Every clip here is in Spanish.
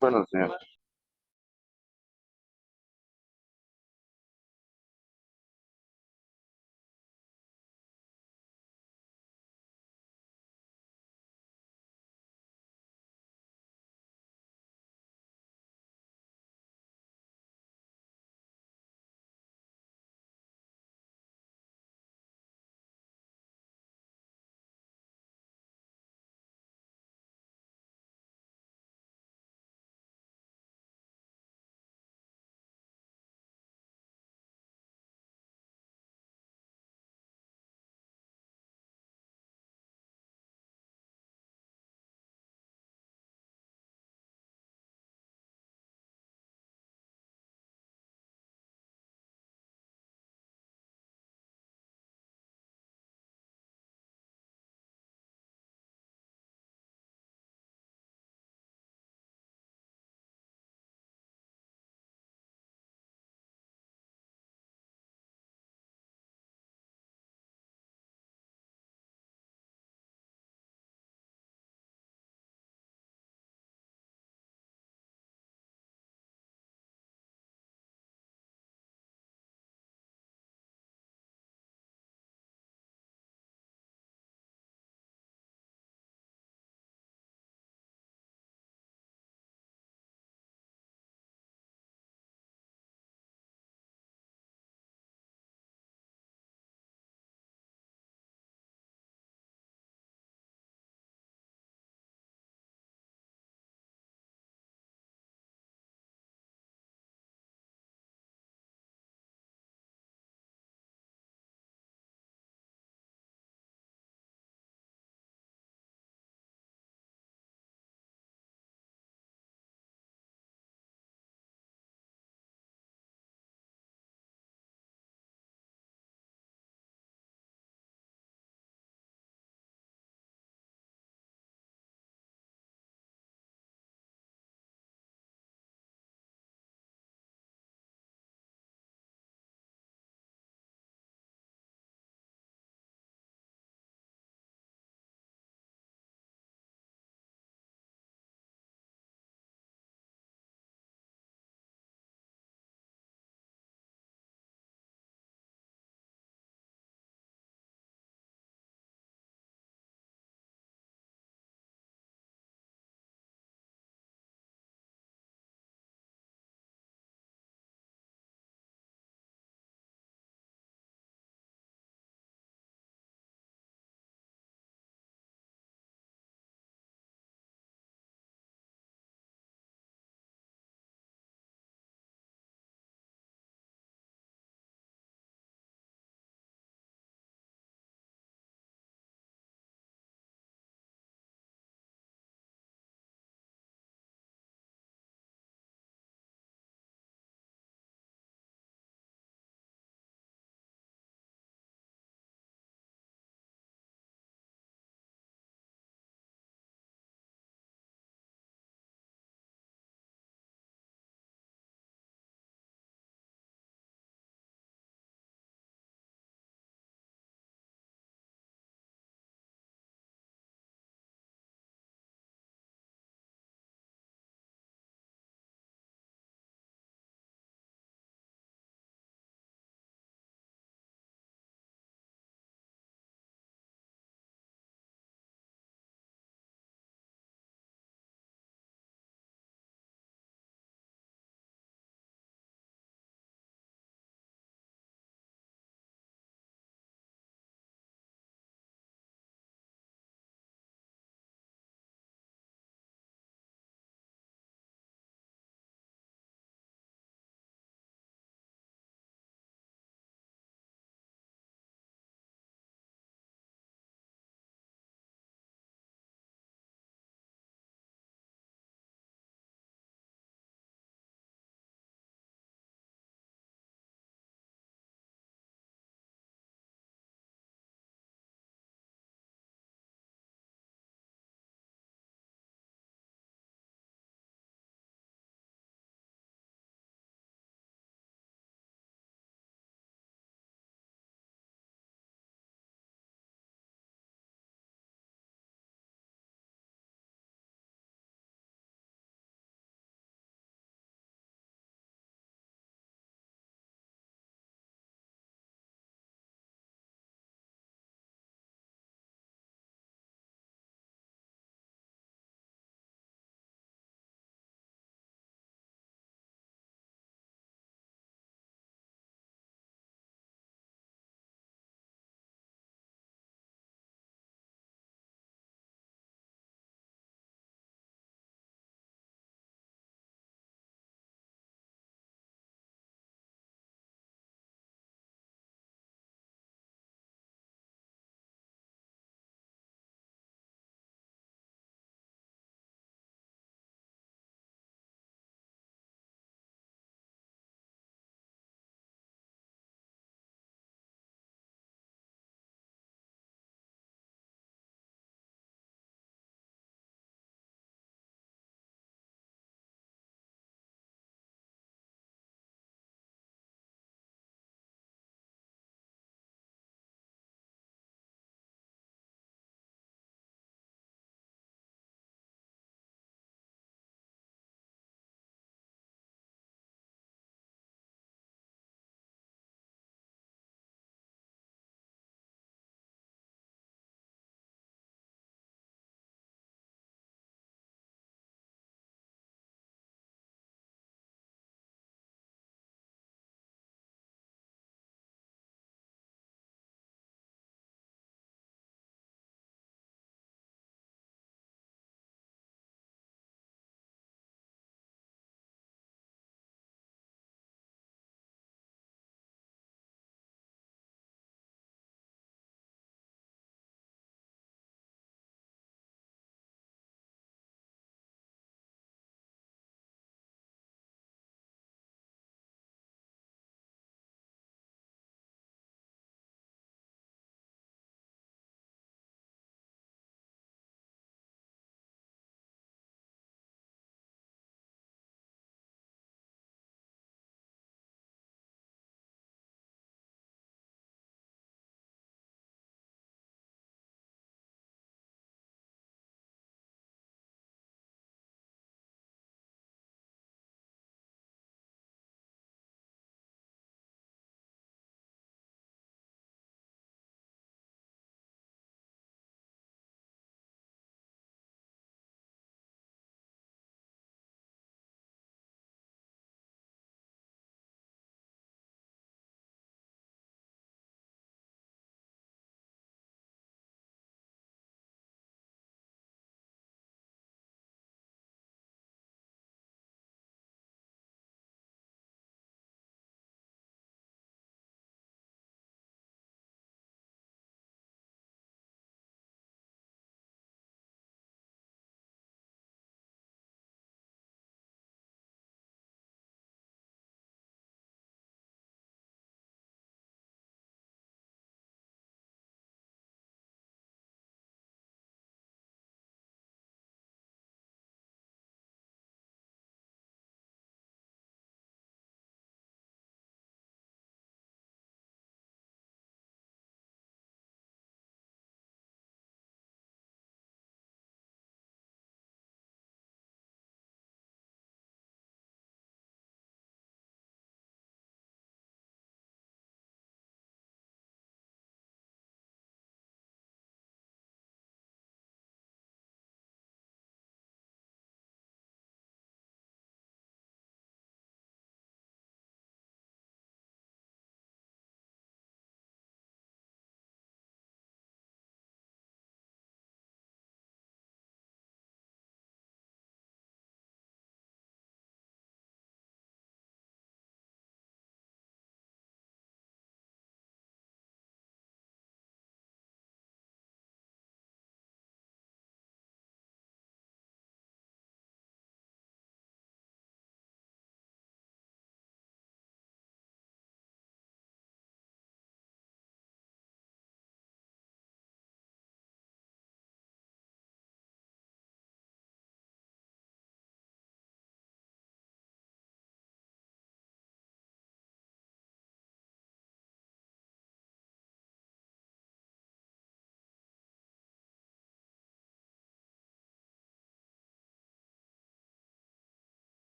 Buenos días.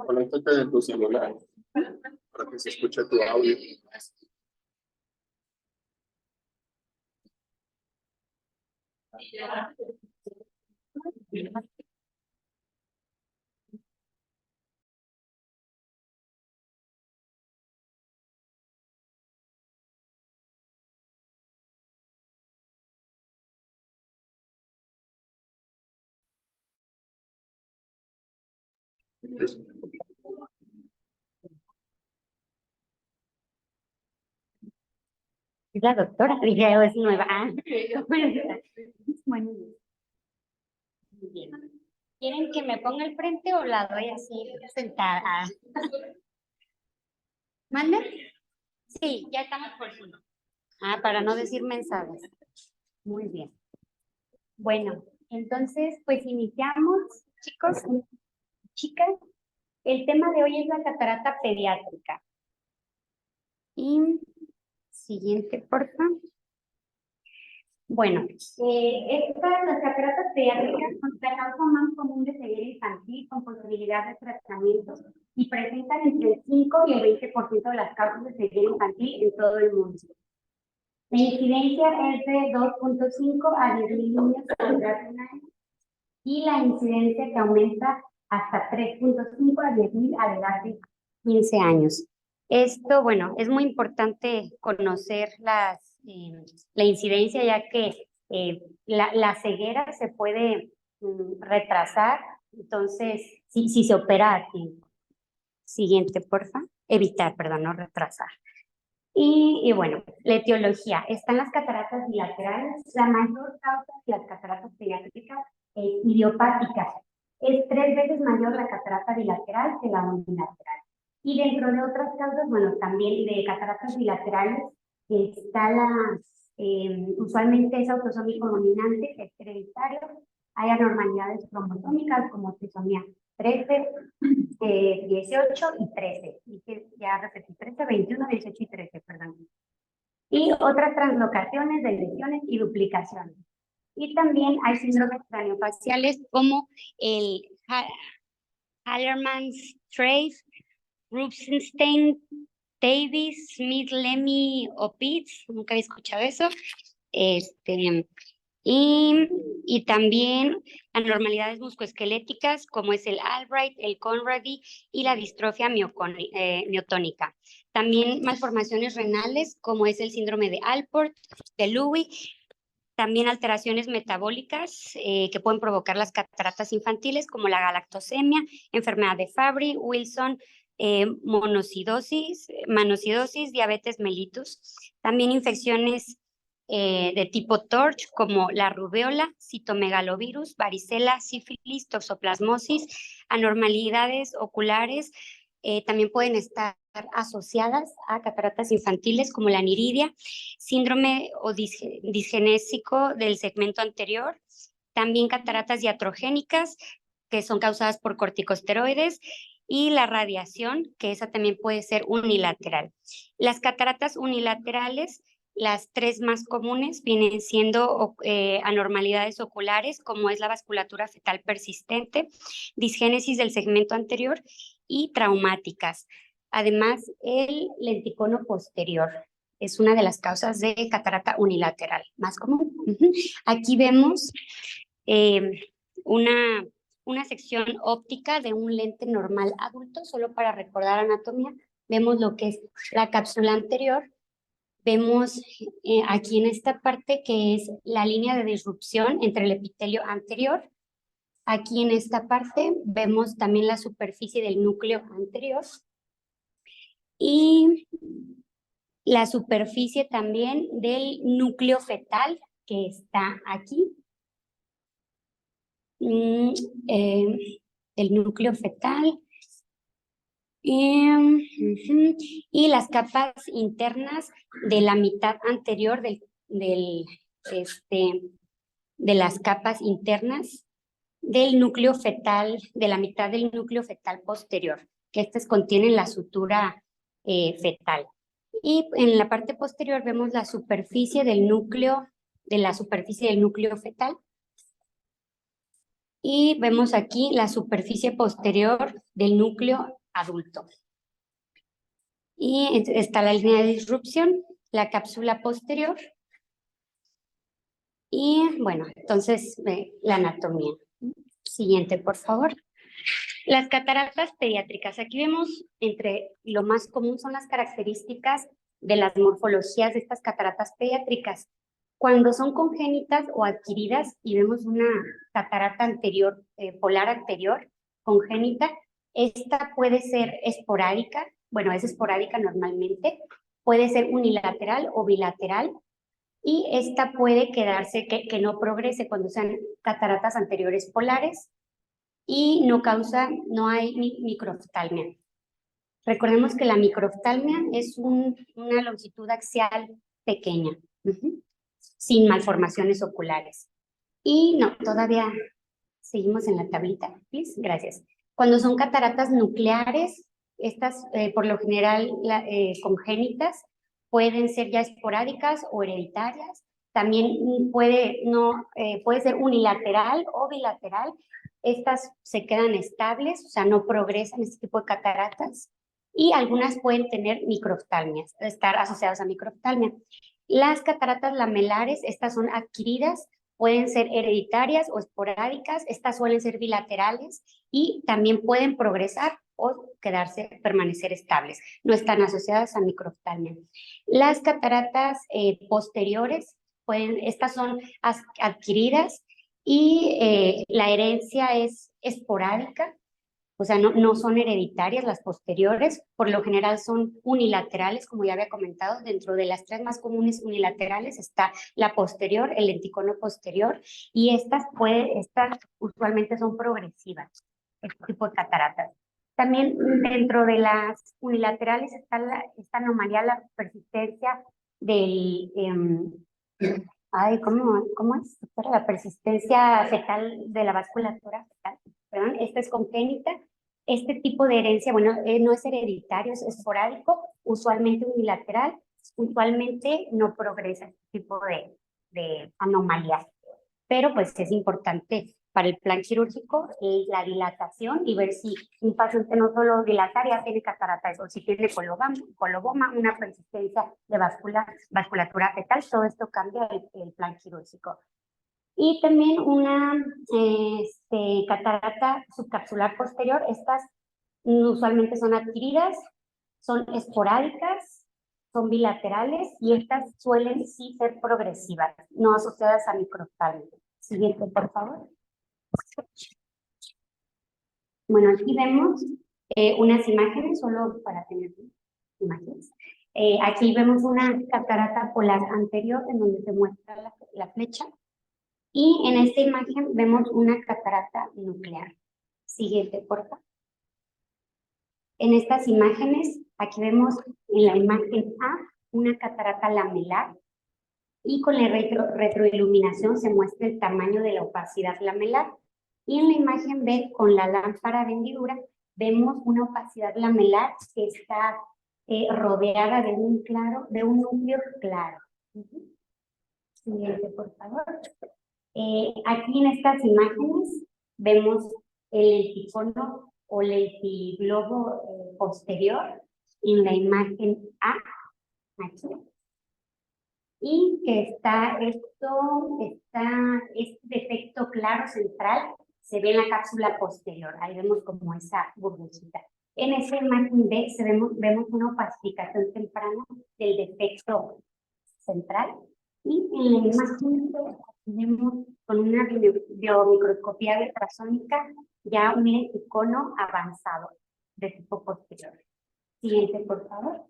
Conéctate de tu celular para que se escuche tu audio. Es la doctora, dije, es nueva. Bueno, muy bien. ¿Quieren que me ponga al frente o la doy así sentada? ¿Mande? Sí, ya estamos por fin. Para no decir mensajes. Muy bien. Bueno, entonces, pues iniciamos, chicos, chicas. El tema de hoy es la catarata pediátrica. Y siguiente, por favor. Bueno, las cataratas pediátricas son la causa más común de ceguera infantil con posibilidad de tratamiento y presentan entre el 5 y el 20% de las causas de ceguera infantil en todo el mundo. La incidencia es de 2.5 a 10.000 niños a la edad de un año y la incidencia que aumenta hasta 3.5 a 10.000 a la edad de 15 años. Esto, bueno, es muy importante conocer la incidencia, ya que la ceguera se puede retrasar, entonces, si se opera a tiempo. Siguiente, porfa. Evitar, perdón, no retrasar. Y bueno, la etiología. Están las cataratas bilaterales. La mayor causa de las cataratas pediátricas es idiopática. Es 3 veces mayor la catarata bilateral que la unilateral. Y dentro de otras causas, bueno, también de cataratas bilaterales, está usualmente es autosómico dominante, es hereditario. Hay anormalidades cromosómicas como trisomía 13, 18 y 13. Ya repetí, 13, 21, 18 y 13, perdón. Y otras translocaciones, deleciones y duplicaciones. Y también hay síndromes craneofaciales como el Hallermann-Streiff, Rubinstein, Davis, Smith, Lemmy o Pitts. Nunca había escuchado eso. Y también anormalidades muscoesqueléticas como es el Albright, el Conradi y la distrofia miotónica. También malformaciones renales como es el síndrome de Alport, de Lewy. También alteraciones metabólicas que pueden provocar las cataratas infantiles como la galactosemia, enfermedad de Fabry, Wilson, monocidosis, diabetes mellitus. También infecciones de tipo TORCH como la rubeola, citomegalovirus, varicela, sífilis, toxoplasmosis, anormalidades oculares. También pueden estar asociadas a cataratas infantiles como la aniridia, síndrome o disgenésico del segmento anterior, también cataratas iatrogénicas que son causadas por corticosteroides y la radiación, que esa también puede ser unilateral. Las cataratas unilaterales, las 3 más comunes vienen siendo anormalidades oculares, como es la vasculatura fetal persistente, disgénesis del segmento anterior y traumáticas. Además, el lenticono posterior es una de las causas de catarata unilateral más común. Aquí vemos una sección óptica de un lente normal adulto, solo para recordar anatomía. Vemos lo que es la cápsula anterior. Vemos aquí en esta parte que es la línea de disrupción entre el epitelio anterior. Aquí en esta parte vemos también la superficie del núcleo anterior y la superficie también del núcleo fetal que está aquí. El núcleo fetal. Y las capas internas de la mitad anterior del de las capas internas del núcleo fetal, de la mitad del núcleo fetal posterior, que estas contienen la sutura fetal. Y en la parte posterior vemos la superficie del núcleo, fetal. Y vemos aquí la superficie posterior del núcleo adulto. Y está la línea de disrupción, la cápsula posterior. Y bueno, entonces la anatomía. Siguiente, por favor. Las cataratas pediátricas. Aquí vemos entre lo más común son las características de las morfologías de estas cataratas pediátricas. Cuando son congénitas o adquiridas y vemos una catarata anterior, polar anterior, congénita, esta puede ser esporádica, bueno, es esporádica normalmente, puede ser unilateral o bilateral, y esta puede quedarse, que no progrese cuando sean cataratas anteriores polares y no hay microftalmia. Recordemos que la microftalmia es una longitud axial pequeña, sin malformaciones oculares. Y no, todavía seguimos en la tablita, please. Gracias. Cuando son cataratas nucleares, estas por lo general congénitas, pueden ser ya esporádicas o hereditarias. También puede ser unilateral o bilateral. Estas se quedan estables, o sea, no progresan este tipo de cataratas. Y algunas pueden tener microftalmias, estar asociadas a microftalmia. Las cataratas lamelares, estas son adquiridas, pueden ser hereditarias o esporádicas, estas suelen ser bilaterales y también pueden progresar o permanecer estables. No están asociadas a microftalmia. Las cataratas posteriores, estas son adquiridas y la herencia es esporádica, o sea, no son hereditarias las posteriores, por lo general son unilaterales, como ya había comentado. Dentro de las tres más comunes unilaterales está la posterior, el lenticono posterior, y estas usualmente son progresivas, este tipo de cataratas. También dentro de las unilaterales está esta anomalía, la persistencia del... ¿cómo es? La persistencia fetal de la vasculatura fetal. Perdón, esta es congénita. Este tipo de herencia, bueno, no es hereditario, es esporádico, usualmente unilateral, usualmente no progresa este tipo de anomalías. Pero pues es importante para el plan quirúrgico la dilatación y ver si un paciente no solo dilataria tiene cataratas o si tiene coloboma, una persistencia de vasculatura fetal. Todo esto cambia el plan quirúrgico. Y también una catarata subcapsular posterior. Estas usualmente son adquiridas, son esporádicas, son bilaterales y estas suelen sí ser progresivas, no asociadas a microftalmia. Siguiente, por favor. Bueno, aquí vemos unas imágenes, solo para tener imágenes. Aquí vemos una catarata polar anterior en donde se muestra la flecha. Y en esta imagen vemos una catarata nuclear. Siguiente, por favor. En estas imágenes, aquí vemos en la imagen A una catarata lamelar y con la retroiluminación se muestra el tamaño de la opacidad lamelar. Y en la imagen B, con la lámpara de hendidura, vemos una opacidad lamelar que está rodeada de un núcleo claro. Siguiente, por favor. Aquí en estas imágenes vemos el lenticono o lentiglobo posterior en la imagen A, aquí. Y que este defecto claro central se ve en la cápsula posterior. Ahí vemos como esa burbujita. En esa imagen B vemos una opacificación temprana del defecto central. Y en la imagen B vemos con una biomicroscopía ultrasónica ya un lenticono avanzado de tipo posterior. Siguiente, por favor.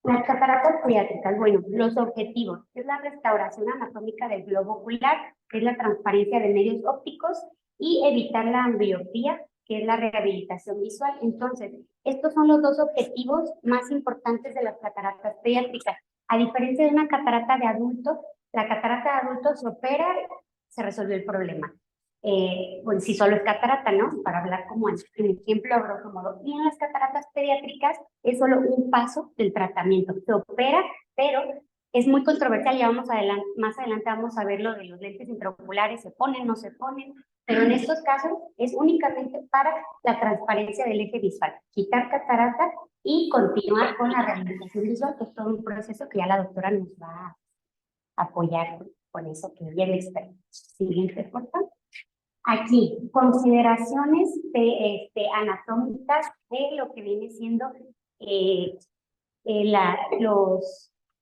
Las cataratas pediátricas, bueno, los objetivos es la restauración anatómica del globo ocular, que es la transparencia de medios ópticos, y evitar la ambliopía, que es la rehabilitación visual. Entonces, estos son los dos objetivos más importantes de las cataratas pediátricas. A diferencia de una catarata de adulto, la catarata de adulto se opera, se resolvió el problema. Bueno, si solo es catarata, ¿no? Para hablar como en ejemplo, a grosso modo. Y en las cataratas pediátricas es solo un paso del tratamiento. Se opera, pero es muy controversial y más adelante vamos a ver lo de los lentes intraoculares, se ponen, no se ponen, pero en estos casos es únicamente para la transparencia del eje visual. Quitar catarata y continuar con la rehabilitación visual, que es todo un proceso que ya la doctora nos va a apoyar con eso, que ella es experta. Siguiente, por favor. Aquí, consideraciones anatómicas de lo que viene siendo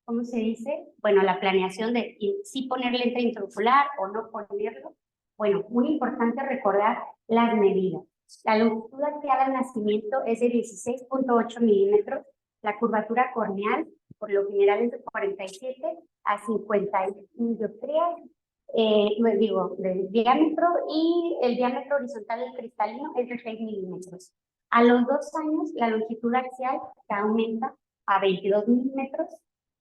¿cómo se dice? Bueno, la planeación de si poner lente intraocular o no ponerlo. Bueno, muy importante recordar las medidas. La longitud axial al nacimiento es de 16.8 milímetros, la curvatura corneal por lo general es de 47 a 50 dioptrías, del diámetro, y el diámetro horizontal del cristalino es de 6 milímetros. A los 2 años, la longitud axial se aumenta a 22 milímetros,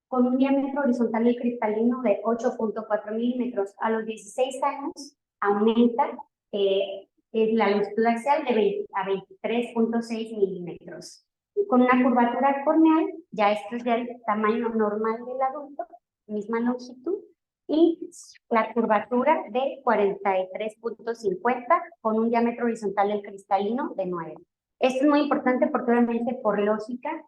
con un diámetro horizontal del cristalino de 8.4 milímetros. A los 16 años, aumenta la longitud axial a 23.6 milímetros. Con una curvatura corneal, ya esto es del tamaño normal del adulto, misma longitud, y la curvatura de 43.50 con un diámetro horizontal del cristalino de 9. Esto es muy importante porque obviamente por lógica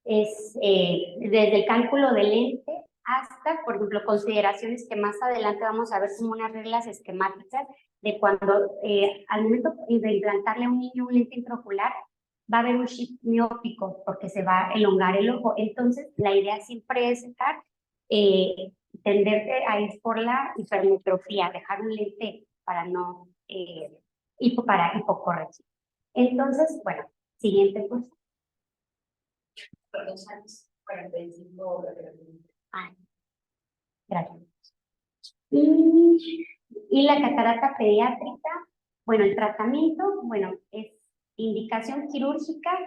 es desde el cálculo del lente hasta, por ejemplo, consideraciones que más adelante vamos a ver como unas reglas esquemáticas de cuando al momento de implantarle a un niño un lente intraocular va a haber un shift miópico porque se va a elongar el ojo. Entonces, la idea siempre es estar tenderte a ir por la hipermetrofía, dejar un lente para no para hipocorrección. Entonces, bueno, siguiente cosa. Por 2 años, 45. Gracias. Y la catarata pediátrica, bueno, el tratamiento, bueno, es indicación quirúrgica,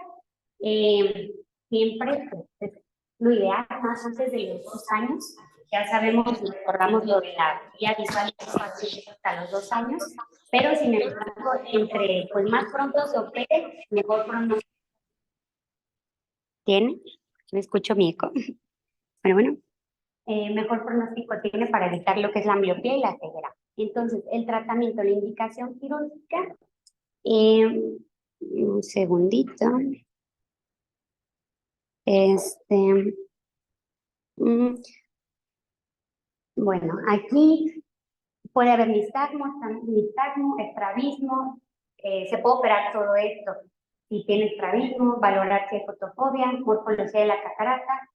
siempre pues, lo ideal más antes de los 2 años. Ya sabemos, recordamos lo de la guía visual hasta los 2 años, pero sin embargo, entre pues más pronto se opere, mejor pronto. ¿Tiene? ¿Me escucho mi eco? Bueno. Mejor pronóstico tiene para evitar lo que es la miopía y la ceguera. Entonces, el tratamiento, la indicación quirúrgica, un segundito. Bueno, aquí puede haber nistagmo, estrabismo, se puede operar todo esto. Si tiene estrabismo, valorar si hay fotofobia, morfología de la catarata,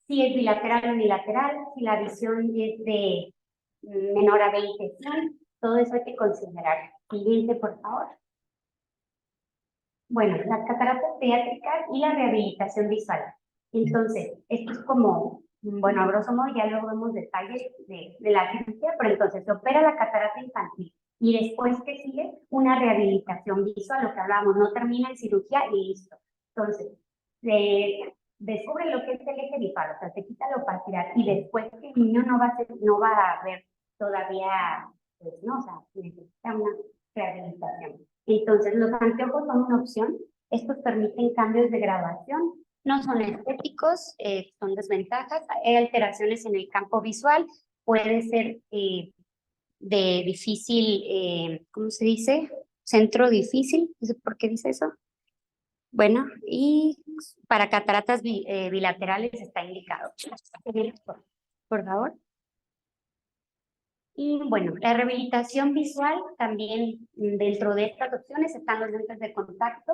si es bilateral o unilateral, si la visión es de menor a 20, todo eso hay que considerar. Siguiente, por favor. Bueno, las cataratas pediátricas y la rehabilitación visual. Entonces, esto es como, bueno, a grosso modo ya luego vemos detalles de la cirugía, pero entonces se opera la catarata infantil y después que sigue una rehabilitación visual, lo que hablábamos, no termina en cirugía y listo. Entonces, descubre lo que es el eje bifaro, o sea, se quita la opacidad y después que el niño no va a ver todavía, pues no, o sea, necesita una rehabilitación. Entonces, los anteojos son una opción. Estos permiten cambios de graduación, no son estéticos, son desventajas. Hay alteraciones en el campo visual, puede ser de difícil, ¿cómo se dice? Centro difícil, no sé por qué dice eso. Bueno, y para cataratas bilaterales está indicado. Por favor. Y bueno, la rehabilitación visual también dentro de estas opciones están los lentes de contacto.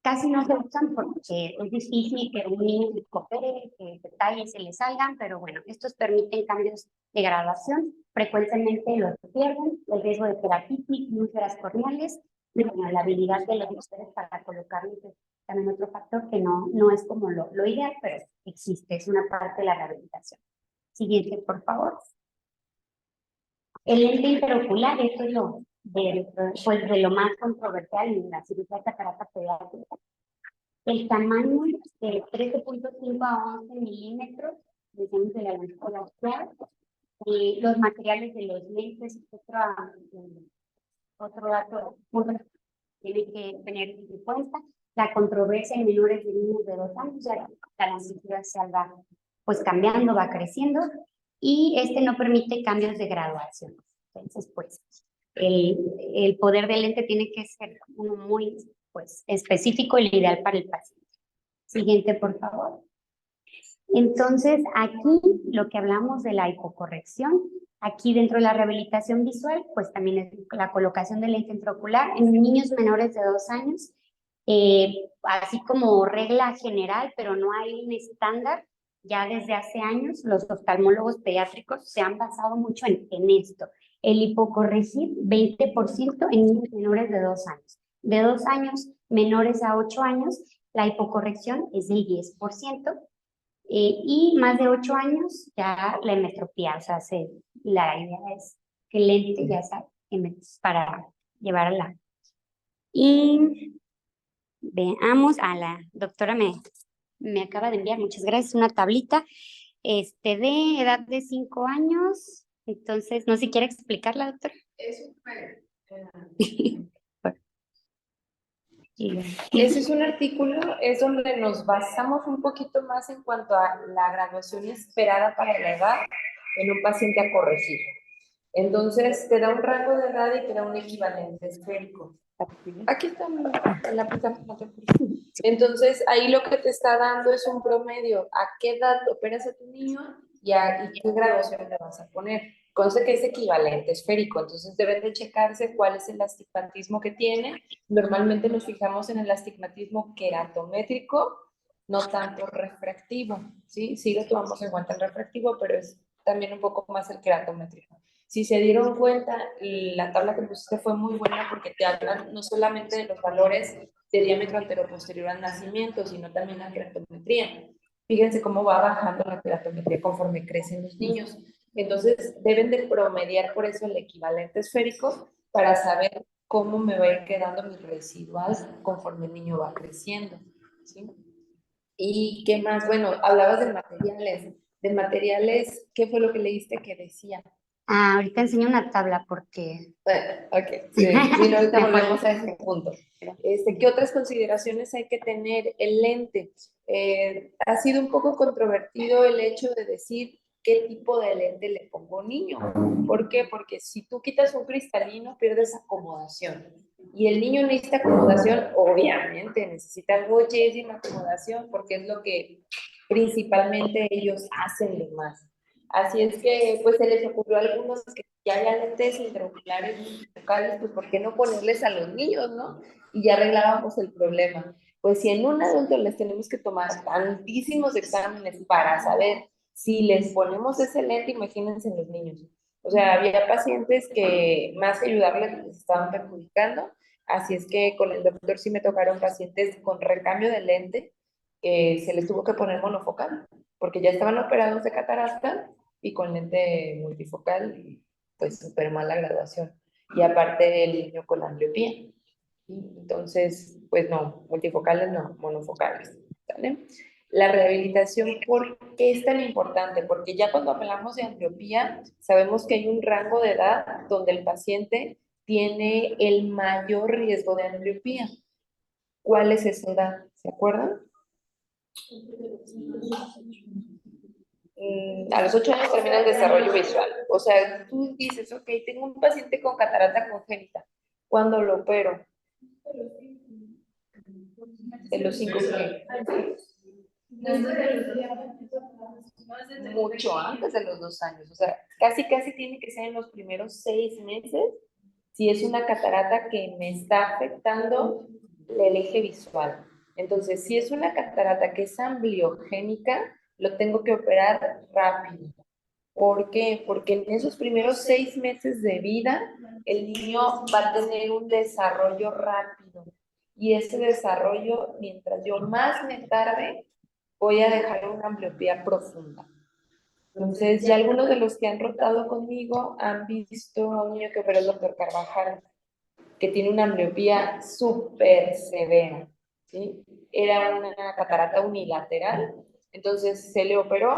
Casi no se usan porque es difícil que un niño se coopere, que detalles se le salgan, pero bueno, estos permiten cambios de graduación. Frecuentemente los pierden, el riesgo de keratitis, úlceras corneales, y bueno, la habilidad de los ustedes para colocarlos es también otro factor que no es como lo ideal, pero existe, es una parte de la rehabilitación. Siguiente, por favor. El lente interocular, esto es de lo más controversial en la cirugía de catarata pediátrica. El tamaño de 13.5 a 11 milímetros decimos de la lancolación, los materiales de los lentes, otro dato muy tiene que tener en cuenta, la controversia en menores de niños de 2 años, ya que la necesidad se va pues cambiando, va creciendo, y no permite cambios de graduación. Entonces, pues, el poder del lente tiene que ser uno muy, pues, específico y el ideal para el paciente. Siguiente, por favor. Entonces, aquí lo que hablamos de la hipocorrección, aquí dentro de la rehabilitación visual, pues también es la colocación del lente intraocular en niños menores de 2 años, así como regla general, pero no hay un estándar. Ya desde hace años los oftalmólogos pediátricos se han basado mucho en esto, el hipocorregir 20% en niños menores de 2 años. De 2 años menores a 8 años, la hipocorrección es del 10%. Y más de 8 años ya la hemetropía, o sea, la idea es que el lente ya está para llevar a la. Y veamos, a la doctora me acaba de enviar, muchas gracias, una tablita de edad de 5 años. Entonces, no sé si quiere explicarla, doctora. Es Y- Ese es un artículo, es donde nos basamos un poquito más en cuanto a la graduación esperada para la edad en un paciente a corregir. Entonces, te da un rango de edad y te da un equivalente esférico. Aquí está en la aplicación. Entonces, ahí lo que te está dando es un promedio. ¿A qué edad operas a tu niño y qué graduación le vas a poner? Conste que es equivalente esférico, entonces deben de checarse cuál es el astigmatismo que tiene. Normalmente nos fijamos en el astigmatismo queratométrico, no tanto refractivo, ¿sí? Sí lo tomamos en cuenta el refractivo, pero es también un poco más el queratométrico. Si se dieron cuenta, la tabla que pusiste fue muy buena porque te hablan no solamente de los valores de diámetro anteroposterior al nacimiento, sino también la queratometría. Fíjense cómo va bajando la queratometría conforme crecen los niños. Entonces, deben de promediar por eso el equivalente esférico para saber cómo me va a ir quedando mi residual conforme el niño va creciendo, ¿sí? ¿Y qué más? Bueno, hablabas de materiales. De materiales, ¿qué fue lo que leíste que decía? ahorita enseño una tabla porque... Bueno, ok, sí, sí, no, ahorita volvemos a ese punto. ¿Qué otras consideraciones hay que tener? El lente. Ha sido un poco controvertido el hecho de decir qué tipo de lente le pongo a un niño. ¿Por qué? Porque si tú quitas un cristalino, pierdes acomodación. Y el niño necesita acomodación, obviamente, necesita muchísima acomodación, porque es lo que principalmente ellos hacen de más. Así es que, pues, se les ocurrió a algunos que ya haya lentes intraoculares multifocales, pues, ¿por qué no ponerles a los niños, no? Y ya arreglábamos el problema. Pues, si en un adulto les tenemos que tomar tantísimos exámenes para saber si les ponemos ese lente, imagínense en los niños. O sea, había pacientes que más que ayudarles les estaban perjudicando. Así es que con el doctor sí me tocaron pacientes con recambio de lente, que se les tuvo que poner monofocal, porque ya estaban operados de catarata y con lente multifocal, pues súper mala graduación. Y aparte el niño con ambliopía. Entonces, pues no, multifocales no, monofocales. ¿Vale? La rehabilitación, ¿por qué es tan importante? Porque ya cuando hablamos de ambliopía, sabemos que hay un rango de edad donde el paciente tiene el mayor riesgo de ambliopía. ¿Cuál es esa edad? ¿Se acuerdan? A los 8 años termina el desarrollo visual. O sea, tú dices, ok, tengo un paciente con catarata congénita. ¿Cuándo lo opero? En los 5 mucho antes de los 2 años. O sea, casi tiene que ser en los primeros 6 meses si es una catarata que me está afectando el eje visual. Entonces, si es una catarata que es ambliogénica, lo tengo que operar rápido. ¿Por qué? Porque en esos primeros 6 meses de vida, el niño va a tener un desarrollo rápido. Y ese desarrollo, mientras yo más me tarde, voy a dejar una ambliopía profunda. Entonces, ya algunos de los que han rotado conmigo han visto a un niño que operó el doctor Carvajal, que tiene una ambliopía súper severa, ¿sí? Era una catarata unilateral, entonces se le operó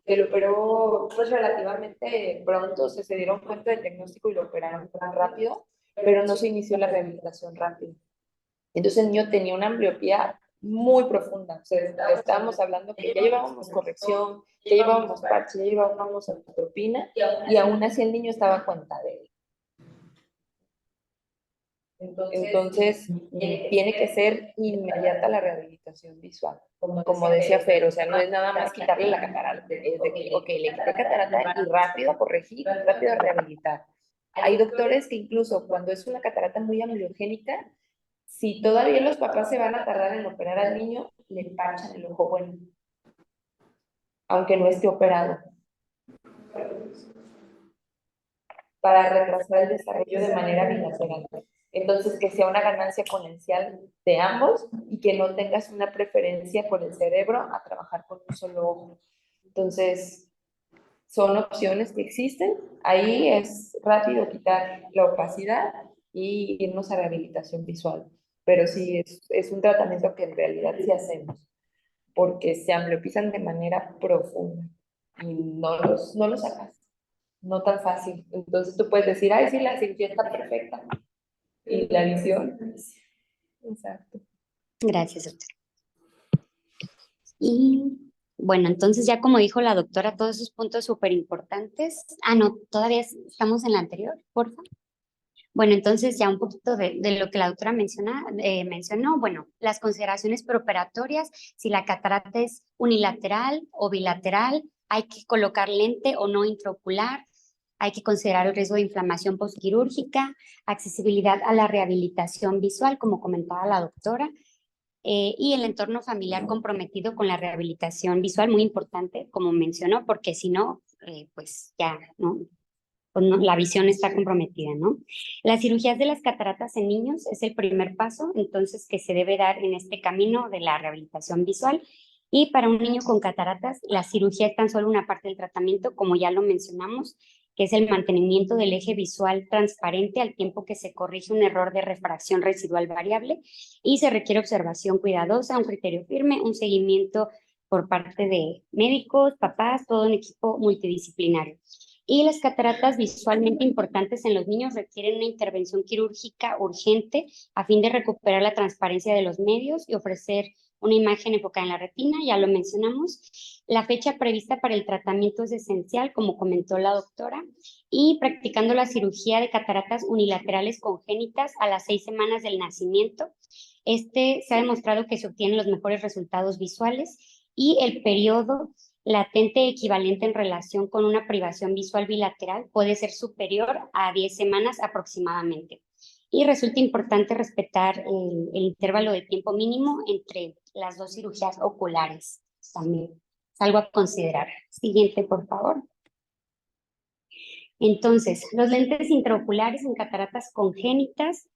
que lo operó pues relativamente pronto, se dieron cuenta del diagnóstico y lo operaron tan rápido, pero no se inició la rehabilitación rápido. Entonces el niño tenía una ambliopía muy profunda. O sea, estábamos hablando que ya llevábamos corrección, ya llevábamos parche, ya llevábamos atropina, y aún así el niño estaba a cuenta de él. Entonces, tiene que ser inmediata la rehabilitación visual. Como decía Fer, o sea, no es nada más quitarle la catarata, es de que, ok, le quité catarata y rápido a corregir, rápido a rehabilitar. Hay doctores que incluso cuando es una catarata muy ambliogénica, si todavía los papás se van a tardar en operar al niño, le parchan el ojo bueno, aunque no esté operado, para retrasar el desarrollo de manera bilateral. Entonces, que sea una ganancia exponencial de ambos y que no tengas una preferencia por el cerebro a trabajar con un solo ojo. Entonces, son opciones que existen. Ahí es rápido quitar la opacidad y irnos a rehabilitación visual. Pero sí, es un tratamiento que en realidad sí hacemos, porque se ambliopizan de manera profunda y no los sacas. No tan fácil. Entonces tú puedes decir, ay, sí, la cirugía está perfecta. Y la visión. Exacto. Gracias, doctora. Y bueno, entonces ya como dijo la doctora, todos esos puntos súper importantes. Ah, no, todavía estamos en la anterior, por favor. Bueno, entonces ya un poquito de lo que la doctora mencionó, bueno, las consideraciones preoperatorias, si la catarata es unilateral o bilateral, hay que colocar lente o no intraocular, hay que considerar el riesgo de inflamación postquirúrgica, accesibilidad a la rehabilitación visual, como comentaba la doctora, y el entorno familiar comprometido con la rehabilitación visual, muy importante, como mencionó, porque si no, pues ya, ¿no? Pues no, la visión está comprometida, ¿no? Las cirugías de las cataratas en niños es el primer paso, entonces, que se debe dar en este camino de la rehabilitación visual. Y para un niño con cataratas, la cirugía es tan solo una parte del tratamiento, como ya lo mencionamos, que es el mantenimiento del eje visual transparente al tiempo que se corrige un error de refracción residual variable y se requiere observación cuidadosa, un criterio firme, un seguimiento por parte de médicos, papás, todo un equipo multidisciplinario. Y las cataratas visualmente importantes en los niños requieren una intervención quirúrgica urgente a fin de recuperar la transparencia de los medios y ofrecer una imagen enfocada en la retina, ya lo mencionamos. La fecha prevista para el tratamiento es esencial, como comentó la doctora, y practicando la cirugía de cataratas unilaterales congénitas a las 6 semanas del nacimiento. Se ha demostrado que se obtienen los mejores resultados visuales y el periodo latente equivalente en relación con una privación visual bilateral puede ser superior a 10 semanas aproximadamente. Y resulta importante respetar el intervalo de tiempo mínimo entre las dos cirugías oculares también. Es algo a considerar. Siguiente, por favor. Entonces, los lentes intraoculares en cataratas congénitas.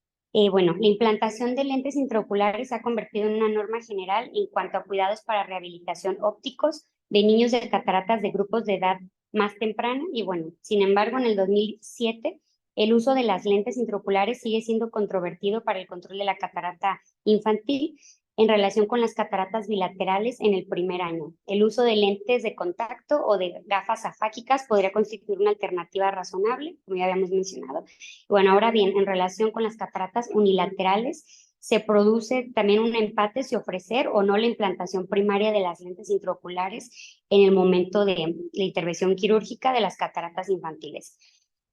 Bueno, la implantación de lentes intraoculares se ha convertido en una norma general en cuanto a cuidados para rehabilitación ópticos de niños de cataratas de grupos de edad más temprana. Y bueno, sin embargo, en el 2007, el uso de las lentes intraoculares sigue siendo controvertido para el control de la catarata infantil en relación con las cataratas bilaterales en el primer año. El uso de lentes de contacto o de gafas afáquicas podría constituir una alternativa razonable, como ya habíamos mencionado. Bueno, ahora bien, en relación con las cataratas unilaterales, se produce también un empate si ofrecer o no la implantación primaria de las lentes intraoculares en el momento de la intervención quirúrgica de las cataratas infantiles.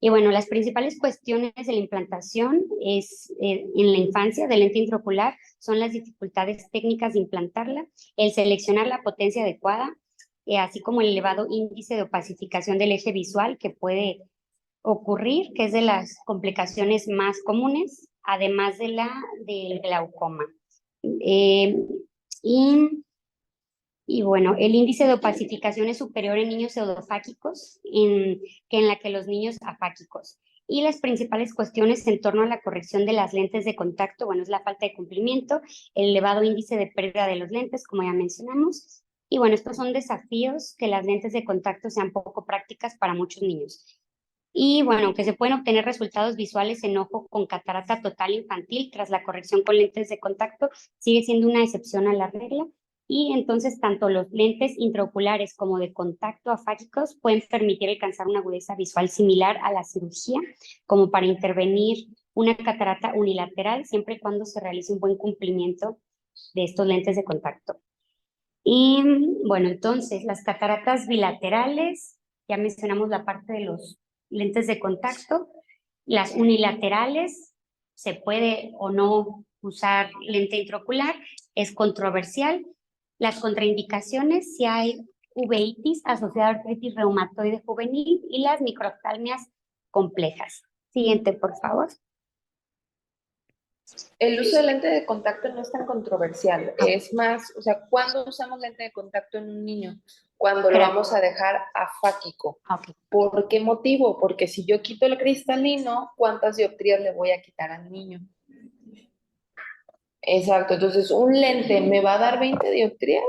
Y bueno, las principales cuestiones de la implantación en la infancia del lente intraocular son las dificultades técnicas de implantarla, el seleccionar la potencia adecuada, así como el elevado índice de opacificación del eje visual que puede ocurrir, que es de las complicaciones más comunes, además del glaucoma. Y bueno, el índice de opacificación es superior en niños pseudofáquicos que en la que los niños afáquicos. Y las principales cuestiones en torno a la corrección de las lentes de contacto, bueno, es la falta de cumplimiento, el elevado índice de pérdida de los lentes, como ya mencionamos. Y bueno, estos son desafíos que las lentes de contacto sean poco prácticas para muchos niños. Y bueno, aunque se pueden obtener resultados visuales en ojo con catarata total infantil tras la corrección con lentes de contacto, sigue siendo una excepción a la regla. Y entonces tanto los lentes intraoculares como de contacto afágicos pueden permitir alcanzar una agudeza visual similar a la cirugía, como para intervenir una catarata unilateral, siempre y cuando se realice un buen cumplimiento de estos lentes de contacto. Y bueno, entonces las cataratas bilaterales, ya mencionamos la parte de los lentes de contacto. Las unilaterales, se puede o no usar lente intraocular, es controversial. Las contraindicaciones, si hay uveitis asociada a artritis reumatoide juvenil y las microftalmias complejas. Siguiente, por favor. El uso de lente de contacto no es tan controversial, es más, o sea, ¿cuándo usamos lente de contacto en un niño? Cuando lo vamos a dejar afáquico. Okay. ¿Por qué motivo? Porque si yo quito el cristalino, ¿cuántas dioptrías le voy a quitar al niño? Exacto, entonces un lente me va a dar 20 dioptrías,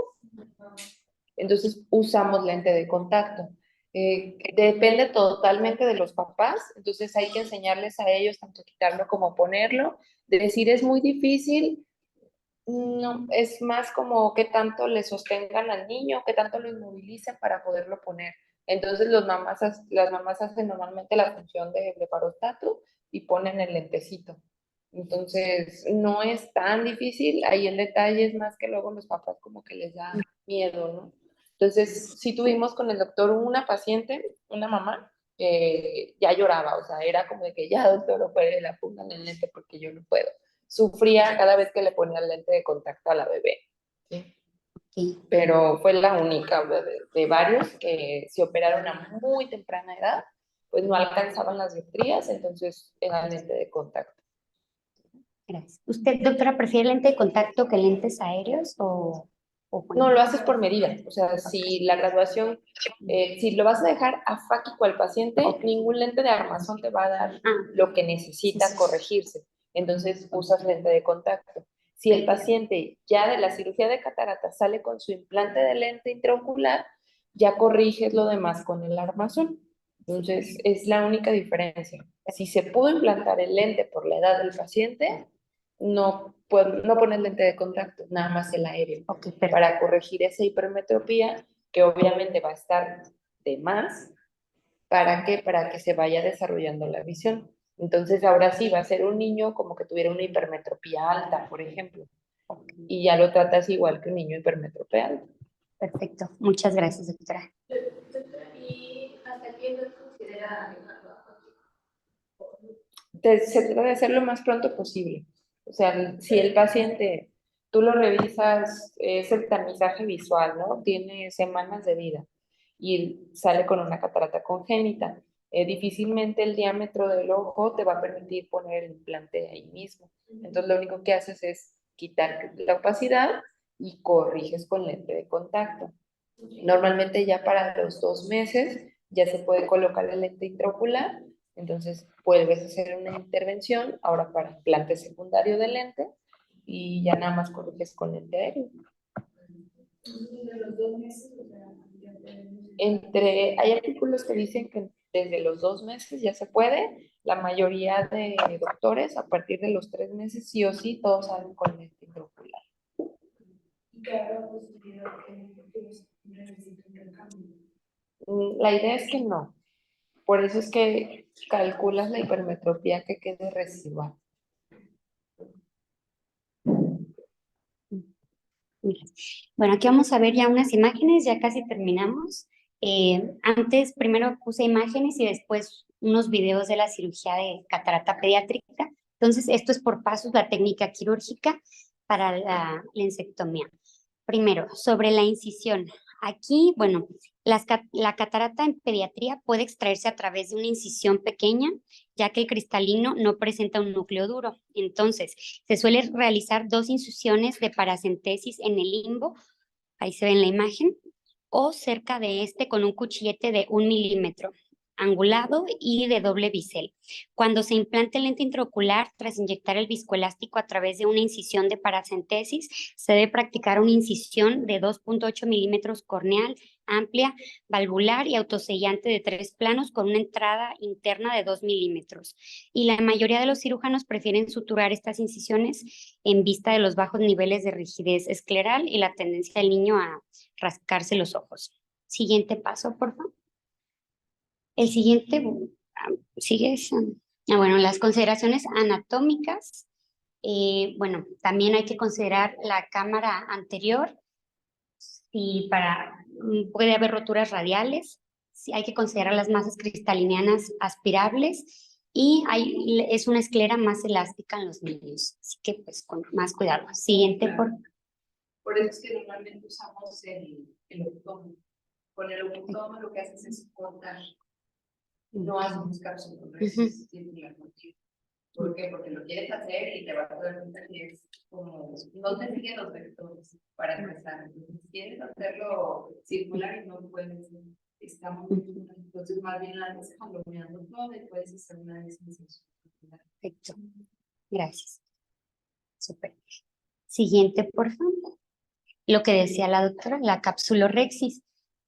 entonces usamos lente de contacto. Depende totalmente de los papás, entonces hay que enseñarles a ellos tanto quitarlo como ponerlo. De decir es muy difícil, no, es más como qué tanto le sostengan al niño, qué tanto lo inmovilicen para poderlo poner. Entonces las mamás hacen normalmente la función de blefarostato y ponen el lentecito. Entonces no es tan difícil, ahí el detalle es más que luego los papás como que les da miedo, ¿no? Entonces sí tuvimos con el doctor una paciente, una mamá, que ya lloraba, o sea, era como de que ya doctor, opere la punta en el lente porque yo no puedo. Sufría cada vez que le ponía el lente de contacto a la bebé. ¿Sí? Sí. Pero fue la única de varios que se operaron a muy temprana edad, pues no alcanzaban las dioptrías, entonces era lente de contacto. Gracias. ¿Usted, doctora, prefiere lente de contacto que lentes aéreos o No, lo haces por medida. O sea, si la graduación, si lo vas a dejar afáquico al paciente, ningún lente de armazón te va a dar lo que necesita corregirse. Entonces usas lente de contacto. Si el paciente ya de la cirugía de catarata sale con su implante de lente intraocular, ya corriges lo demás con el armazón. Entonces es la única diferencia. Si se pudo implantar el lente por la edad del paciente, no poner lente de contacto, nada más el aéreo, para corregir esa hipermetropía que obviamente va a estar de más. ¿Para qué? Para que se vaya desarrollando la visión. Entonces ahora sí va a ser un niño como que tuviera una hipermetropía alta, por ejemplo, y ya lo tratas igual que un niño hipermetropía alta. Perfecto, muchas gracias, doctora. ¿Y hasta qué edad considera dejarlo Se trata de hacer lo más pronto posible. O sea, si el paciente, tú lo revisas, es el tamizaje visual, ¿no? Tiene semanas de vida y sale con una catarata congénita. Difícilmente el diámetro del ojo te va a permitir poner el implante ahí mismo. Entonces, lo único que haces es quitar la opacidad y corriges con lente de contacto. Normalmente ya para los 2 meses ya se puede colocar el lente intraocular. Entonces vuelves a hacer una intervención, ahora para implante secundario de lente, y ya nada más corriges con lente aéreo. Hay artículos que dicen que desde los 2 meses ya se puede, la mayoría de doctores a partir de los 3 meses sí o sí todos salen con lente intraocular. La idea es que no. Por eso es que calculas la hipermetropía que quede residual. Bueno, aquí vamos a ver ya unas imágenes, ya casi terminamos. Antes, primero puse imágenes y después unos videos de la cirugía de catarata pediátrica. Entonces, esto es por pasos la técnica quirúrgica para la lensectomía. Primero, sobre la incisión. Aquí, bueno, la catarata en pediatría puede extraerse a través de una incisión pequeña, ya que el cristalino no presenta un núcleo duro. Entonces, se suele realizar 2 incisiones de paracentesis en el limbo, ahí se ve en la imagen, o cerca de este con un cuchillete de 1 milímetro. angulado y de doble bisel. Cuando se implanta el lente intraocular, tras inyectar el viscoelástico a través de una incisión de paracentesis, se debe practicar una incisión de 2.8 milímetros corneal, amplia, valvular y autosellante de 3 planos con una entrada interna de 2 milímetros. Y la mayoría de los cirujanos prefieren suturar estas incisiones en vista de los bajos niveles de rigidez escleral y la tendencia del niño a rascarse los ojos. Siguiente paso, por favor. El siguiente, ¿sigues? Bueno, las consideraciones anatómicas. Bueno, también hay que considerar la cámara anterior y puede haber roturas radiales. Sí, hay que considerar las masas cristalinianas aspirables y es una esclera más elástica en los niños. Así que pues con más cuidado. Siguiente, Por eso es que normalmente usamos el ocutomo. Con el ocutomo lo que haces es cortar. No hacemos cápsulas circular contigo. ¿Por qué? Porque lo quieres hacer y te vas a dar cuenta que es como, no te siguen los vectores para empezar. Entonces, quieres hacerlo circular y no puedes. Estamos, entonces más bien la vas jaloneando todo y puedes hacer una disminución. Perfecto. Gracias. Súper. Siguiente, por favor. Lo que decía la doctora, la capsulorhexis.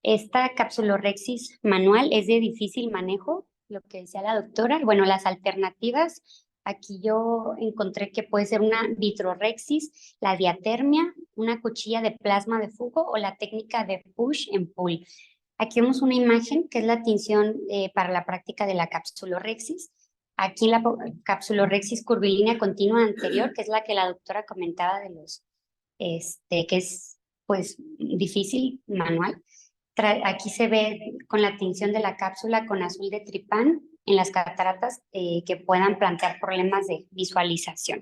Esta capsulorhexis manual es de difícil manejo, lo que decía la doctora. Bueno, las alternativas, aquí yo encontré que puede ser una vitrorhexis, la diatermia, una cuchilla de plasma de flujo o la técnica de push and pull. Aquí vemos una imagen que es la tinción para la práctica de la capsulorhexis. Aquí la capsulorhexis curvilínea continua anterior, que es la que la doctora comentaba de los, que es pues difícil, manual. Aquí se ve con la tinción de la cápsula con azul de tripán en las cataratas que puedan plantear problemas de visualización.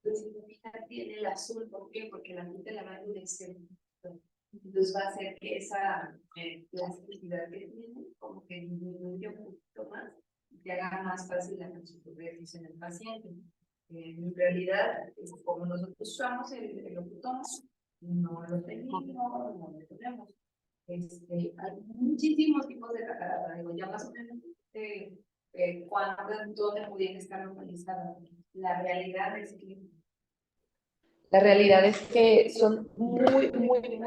Entonces, tiene el azul, ¿por qué? Porque la gente la va a endurecer. Entonces va a hacer que esa plasticidad que tiene, como que disminuya un poquito más y te haga más fácil la capsulorhexis en el paciente. En realidad, como nosotros usamos el ocutomo, no lo tenemos, no lo tenemos. Hay muchísimos tipos de catarata, digo, ya más o menos dónde pudieran estar localizadas. La realidad es que son muy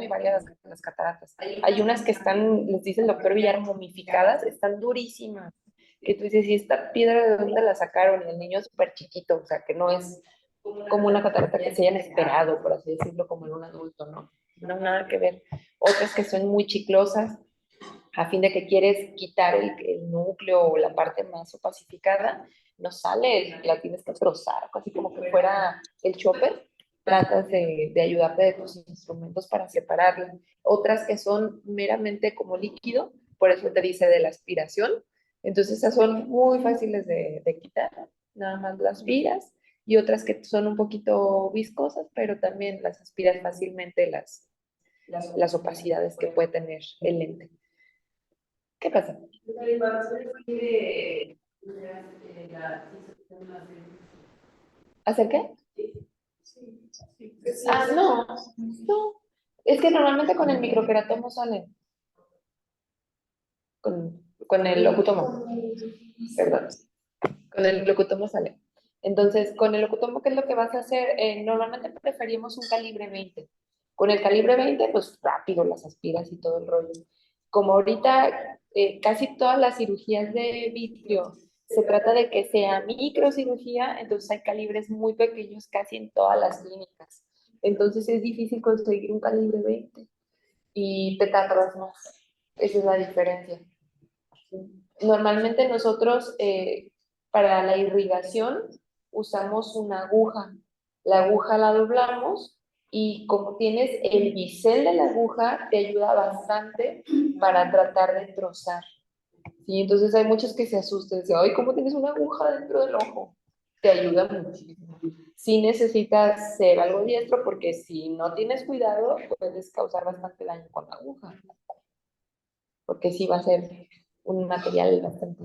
variadas las cataratas. Hay unas que están, les dice el doctor Villar, momificadas, están durísimas. Que tú dices, ¿y esta piedra de dónde la sacaron? Y el niño es súper chiquito, o sea, que no es como una catarata que se hayan esperado, por así decirlo, como en un adulto, ¿no? No, nada que ver. Otras que son muy chiclosas, a fin de que quieres quitar el núcleo o la parte más opacificada, no sale, la tienes que trozar, casi como que fuera el chopper. Tratas de ayudarte de tus instrumentos para separarla. Otras que son meramente como líquido, por eso te dice de la aspiración. Entonces esas son muy fáciles de quitar, nada más las aspiras. Y otras que son un poquito viscosas, pero también las aspiras fácilmente las opacidades que puede tener el lente. ¿Qué pasa? ¿Hacer qué? Ah, no. Es que normalmente con el microqueratomo sale. Con el locutomo. Perdón. Con el locutomo sale. Entonces, con el locutomo, ¿qué es lo que vas a hacer? Normalmente preferimos un calibre 20. Con el calibre 20, pues rápido las aspiras y todo el rollo. Como ahorita casi todas las cirugías de vitrio se trata de que sea microcirugía, entonces hay calibres muy pequeños casi en todas las clínicas. Entonces es difícil conseguir un calibre 20 y te tardas más. Esa es la diferencia. Normalmente nosotros para la irrigación usamos una aguja. La aguja la doblamos y como tienes el bisel de la aguja, te ayuda bastante para tratar de trozar. ¿Sí? Entonces hay muchos que se asustan. Dicen, ay, ¿cómo tienes una aguja dentro del ojo? Te ayuda muchísimo. Sí necesitas ser algo diestro porque si no tienes cuidado, puedes causar bastante daño con la aguja. Porque sí va a ser un material bastante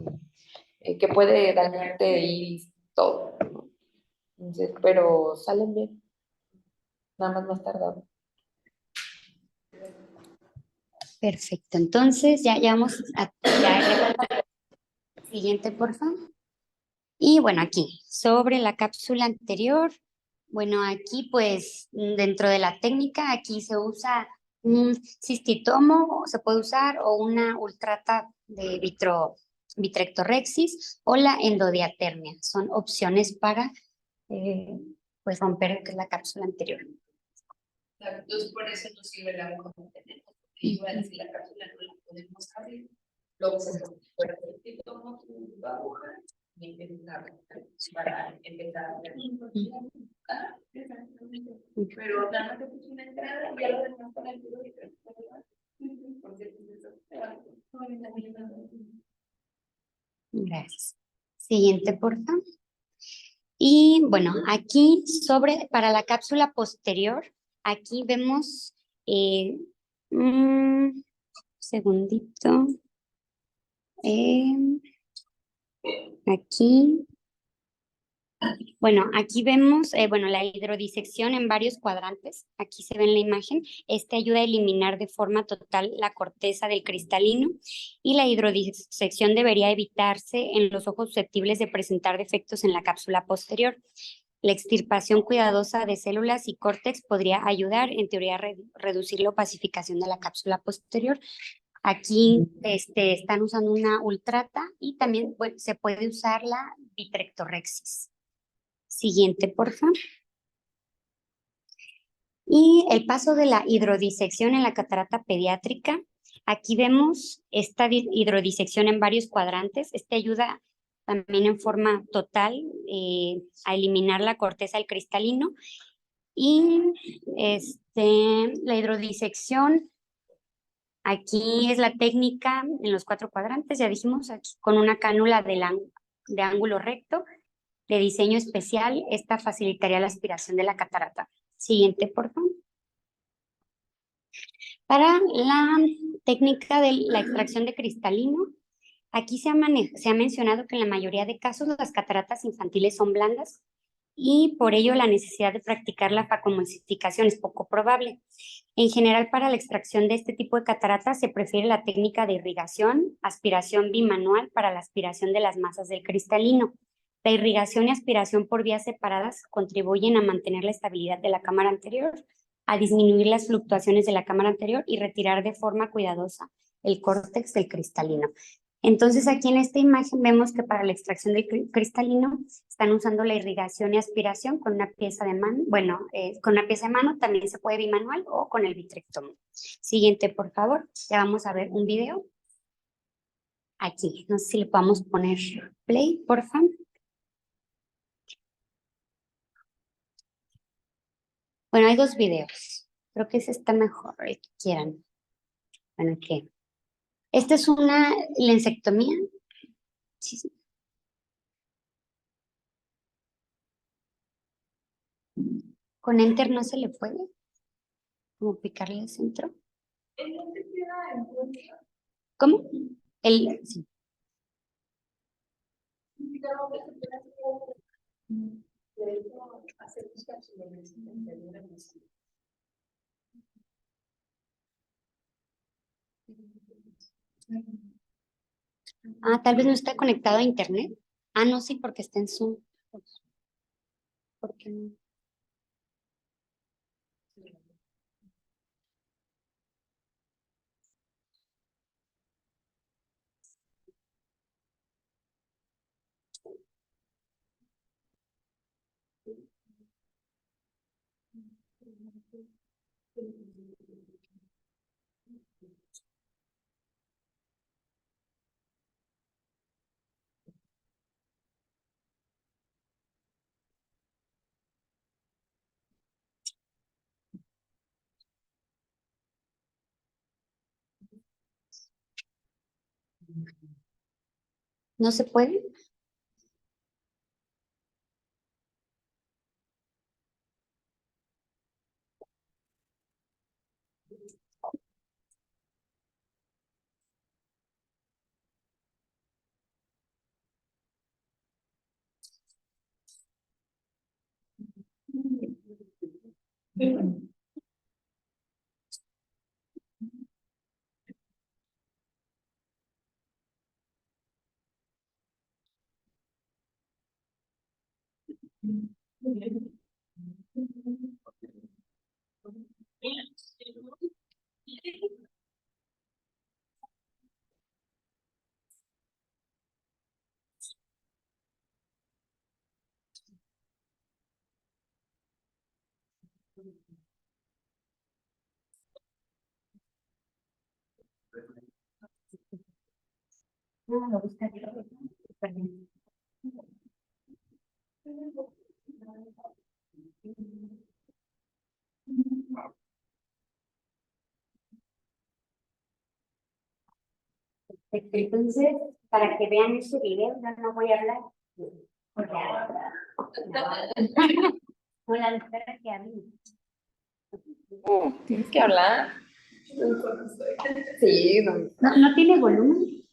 que puede dañarte iris, todo, ¿no? Entonces, pero salen bien, nada más tardado. Perfecto, entonces ya vamos a... Siguiente, por favor. Y bueno, aquí, sobre la cápsula anterior, bueno, aquí pues dentro de la técnica, aquí se usa un cistitomo, se puede usar, o una ultrata de vitrectorexis o la endodiatermia. Son opciones para eh, pues romper la cápsula anterior. Entonces, por eso nos sirve la como tenemos. Igual si la cápsula no la podemos abrir, luego se puede decir, tomo tu aguja y empezar para empezar a hacer. Pero nada más te puso una entrada y ya lo demás con el tiro y Gracias. Siguiente, por favor. Y bueno, aquí para la cápsula posterior, aquí vemos, segundito, aquí, bueno, aquí vemos, bueno, la hidrodisección en varios cuadrantes, aquí se ve en la imagen, este ayuda a eliminar de forma total la corteza del cristalino y la hidrodisección debería evitarse en los ojos susceptibles de presentar defectos en la cápsula posterior. La extirpación cuidadosa de células y córtex podría ayudar, en teoría, a reducir la opacificación de la cápsula posterior. Aquí están usando una ultrata y también se puede usar la vitrectorexis. Siguiente, por favor. Y el paso de la hidrodisección en la catarata pediátrica. Aquí vemos esta hidrodisección en varios cuadrantes. Este ayuda también en forma total a eliminar la corteza del cristalino. Y la hidrodisección, aquí es la técnica en los 4 cuadrantes, ya dijimos, aquí con una cánula de ángulo recto, de diseño especial. Esta facilitaría la aspiración de la catarata. Siguiente, por favor. Para la técnica de la extracción de cristalino, aquí se ha mencionado que en la mayoría de casos las cataratas infantiles son blandas y por ello la necesidad de practicar la facomulsificación es poco probable. En general, para la extracción de este tipo de cataratas se prefiere la técnica de irrigación, aspiración bimanual para la aspiración de las masas del cristalino. La irrigación y aspiración por vías separadas contribuyen a mantener la estabilidad de la cámara anterior, a disminuir las fluctuaciones de la cámara anterior y retirar de forma cuidadosa el córtex del cristalino. Entonces, aquí en esta imagen vemos que para la extracción del cristalino están usando la irrigación y aspiración con una pieza de mano. Bueno, con una pieza de mano también se puede bimanual o con el vitrectomo. Siguiente, por favor. Ya vamos a ver un video. Aquí, no sé si le podemos poner play, por favor. Bueno, hay 2 videos. Creo que ese está mejor, el que quieran. Bueno, ¿qué? Esta es una lensectomía. Sí, sí. Con Enter no se le puede. Como picarle al centro. ¿Cómo? Sí. Ah, tal vez no está conectado a internet. Ah, no, sí, porque está en Zoom. ¿Por qué no? ¿No se puede? No, me gusta. Perdón. Entonces, para que vean este video, yo no voy a hablar. Porque no la espera que hable. Tienes que hablar. Sí, no. No tiene volumen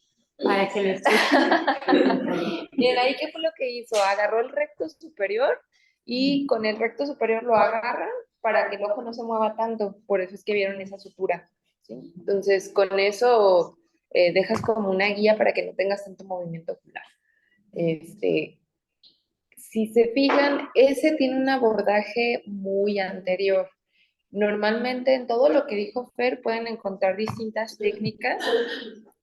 para que lo escuchen. Bien, ahí qué fue lo que hizo, agarró el recto superior y con el recto superior lo agarra para que el ojo no se mueva tanto, por eso es que vieron esa sutura, ¿sí? Entonces con eso dejas como una guía para que no tengas tanto movimiento ocular. Si se fijan, ese tiene un abordaje muy anterior. Normalmente en todo lo que dijo Fer pueden encontrar distintas técnicas.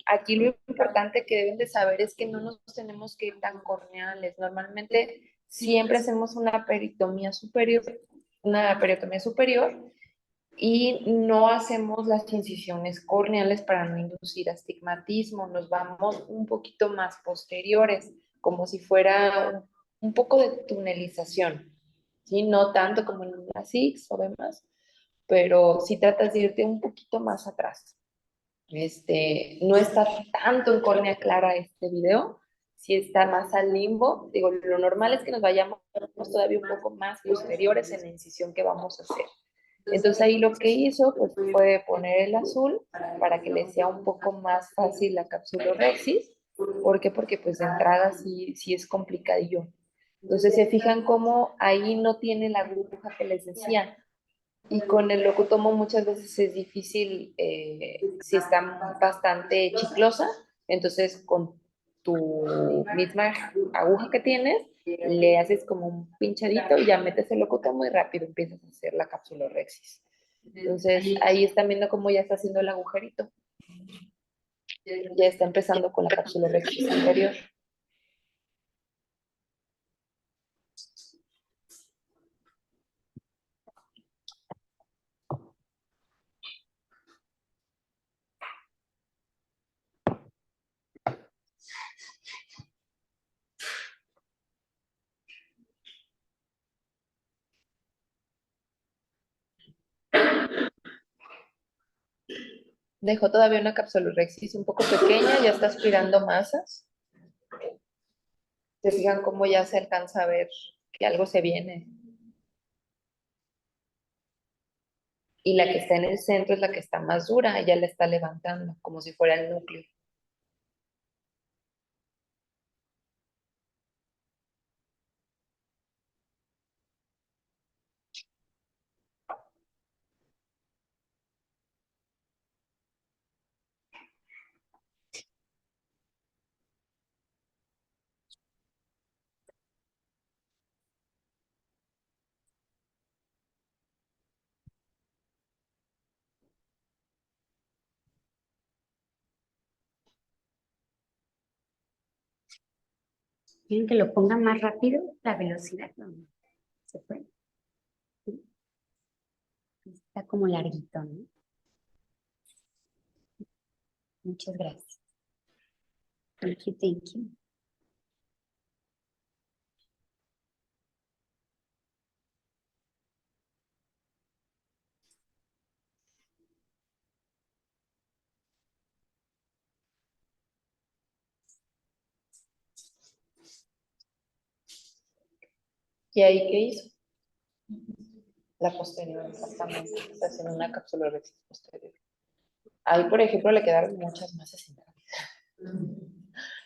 Aquí lo importante que deben de saber es que no nos tenemos que ir tan corneales. Normalmente siempre hacemos una periotomía superior y no hacemos las incisiones corneales para no inducir astigmatismo. Nos vamos un poquito más posteriores, como si fuera un poco de tunelización, ¿sí? No tanto como en una SIX o demás, pero si tratas de irte un poquito más atrás. No está tanto en córnea clara este video, si está más al limbo. Digo, lo normal es que nos vayamos todavía un poco más posteriores en la incisión que vamos a hacer. Entonces ahí lo que hizo pues, fue poner el azul para que le sea un poco más fácil la capsulorhexis. ¿Por qué? Porque pues de entrada sí es complicadillo. Entonces se fijan cómo ahí no tiene la aguja que les decía. Y con el locutomo muchas veces es difícil, si está bastante chiclosa, entonces con tu misma aguja que tienes, le haces como un pinchadito y ya metes el locutomo y rápido empiezas a hacer la capsulorhexis. Entonces ahí están viendo cómo ya está haciendo el agujerito. Ya está empezando con la capsulorhexis anterior. Dejó todavía una capsulorhexis un poco pequeña, ya está aspirando masas. Se fijan cómo ya se alcanza a ver que algo se viene. Y la que está en el centro es la que está más dura, ella la está levantando, como si fuera el núcleo. ¿Quieren que lo ponga más rápido? La velocidad, no, se puede. Sí. Está como larguito, ¿no? Muchas gracias. Thank you, thank you. ¿Y ahí qué hizo? La posterior, exactamente. Está haciendo una capsulorhexis posterior. Ahí, por ejemplo, le quedaron muchas masas intránsito.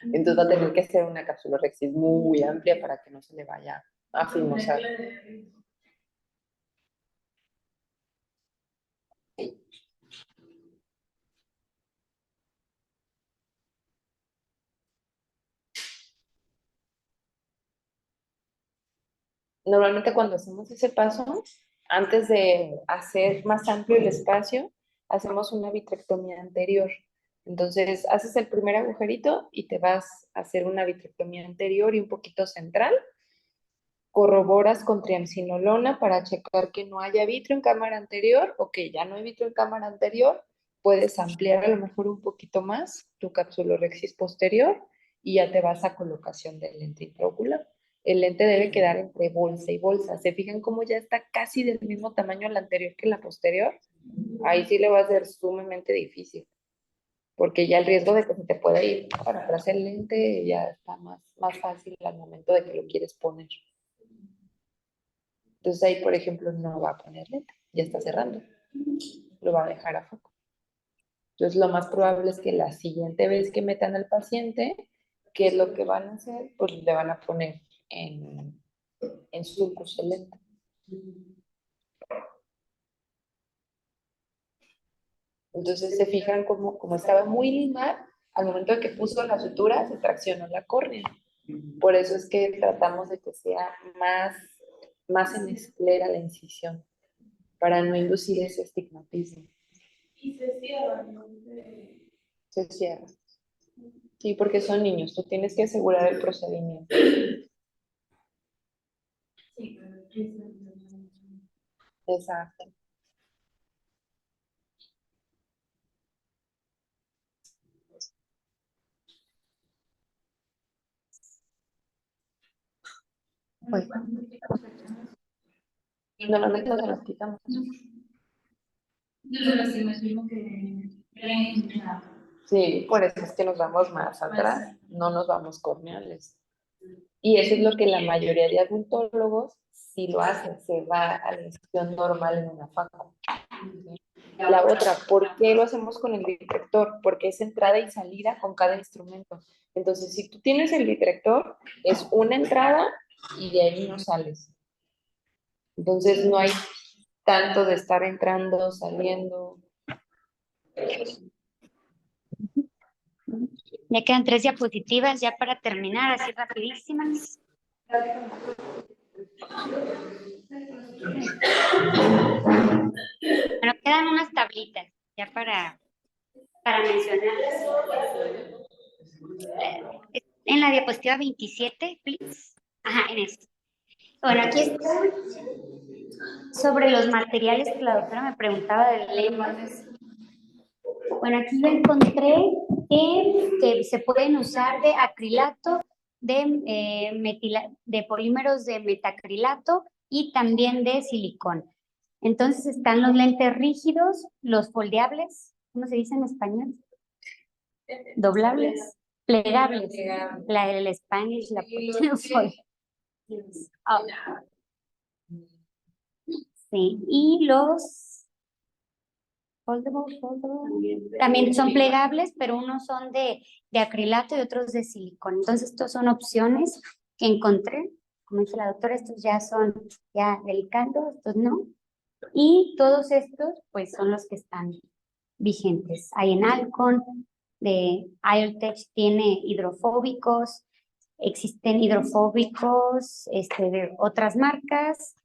Entonces va a tener que hacer una capsulorhexis muy amplia para que no se le vaya a fimosar. Normalmente cuando hacemos ese paso, antes de hacer más amplio el espacio, hacemos una vitrectomía anterior. Entonces, haces el primer agujerito y te vas a hacer una vitrectomía anterior y un poquito central. Corroboras con triamcinolona para checar que no haya vitro en cámara anterior o que ya no hay vitro en cámara anterior. Puedes ampliar a lo mejor un poquito más tu capsulorhexis posterior y ya te vas a colocación del lente intraocular. El lente debe quedar entre bolsa y bolsa. ¿Se fijan cómo ya está casi del mismo tamaño la anterior que la posterior? Ahí sí le va a ser sumamente difícil, porque ya el riesgo de que se te pueda ir para atrás el lente ya está más fácil al momento de que lo quieres poner. Entonces ahí, por ejemplo, no va a poner lente, ya está cerrando, lo va a dejar a foco. Entonces lo más probable es que la siguiente vez que metan al paciente, ¿qué es lo que van a hacer? Pues le van a poner en sulcus el lente. Entonces se fijan como estaba muy linda, al momento de que puso la sutura se traccionó la córnea. Por eso es que tratamos de que sea más en esclera la incisión, para no inducir ese estigmatismo. Y se cierra, ¿no? Se cierra. Sí, porque son niños, tú tienes que asegurar el procedimiento. Sí, pero es- Exacto. Pues, Normalmente no se las quitamos. Yo se las imagino que ven la- Sí, por eso es que nos vamos más atrás, no nos vamos corneales. Y eso es lo que la mayoría de adultólogos sí lo hacen, se va a la incisión normal en una faco. La otra, ¿por qué lo hacemos con el vitrector? Porque es entrada y salida con cada instrumento. Entonces, si tú tienes el vitrector, es una entrada y de ahí no sales. Entonces, no hay tanto de estar entrando, saliendo. ya quedan 3 diapositivas ya para terminar, así rapidísimas. Bueno, quedan unas tablitas ya para mencionarlas. En la diapositiva 27, please. Ajá, en eso. Bueno, aquí está sobre los materiales que la doctora me preguntaba del lentes. Bueno, aquí yo encontré que se pueden usar de acrilato, de polímeros de metacrilato y también de silicón. Entonces están los lentes rígidos, los foldeables, ¿cómo se dice en español? Doblables, plegables. El Spanish, la sí, y los también son plegables, pero unos son de acrilato y otros de silicón. Entonces, estos son opciones que encontré. Como dice la doctora, estos ya son ya delicados, estos no. Y todos estos, pues, son los que están vigentes. Hay en Alcon, de IoTech tiene hidrofóbicos, existen hidrofóbicos de otras marcas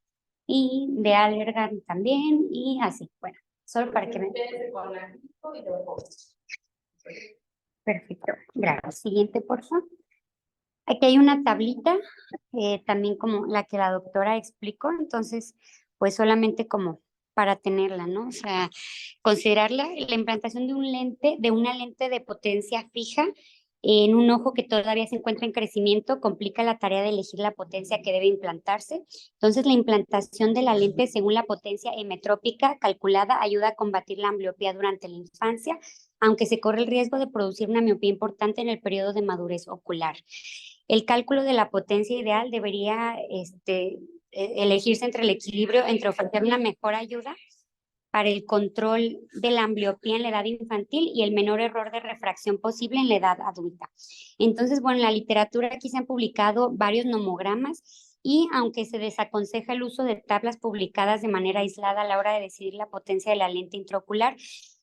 y de Allergan también y así. Bueno, solo para que me... Perfecto, gracias. Siguiente, por favor. Aquí hay una tablita, también como la que la doctora explicó, entonces, pues solamente como para tenerla, ¿no? O sea, considerarla la implantación de un lente, de una lente de potencia fija en un ojo que todavía se encuentra en crecimiento, complica la tarea de elegir la potencia que debe implantarse. Entonces, la implantación de la lente según la potencia hemetrópica calculada ayuda a combatir la ambliopía durante la infancia, aunque se corre el riesgo de producir una miopía importante en el periodo de madurez ocular. El cálculo de la potencia ideal debería elegirse entre el equilibrio entre ofrecer una mejor ayuda para el control de la ambliopía en la edad infantil y el menor error de refracción posible en la edad adulta. Entonces, bueno, en la literatura aquí se han publicado varios nomogramas y aunque se desaconseja el uso de tablas publicadas de manera aislada a la hora de decidir la potencia de la lente intraocular,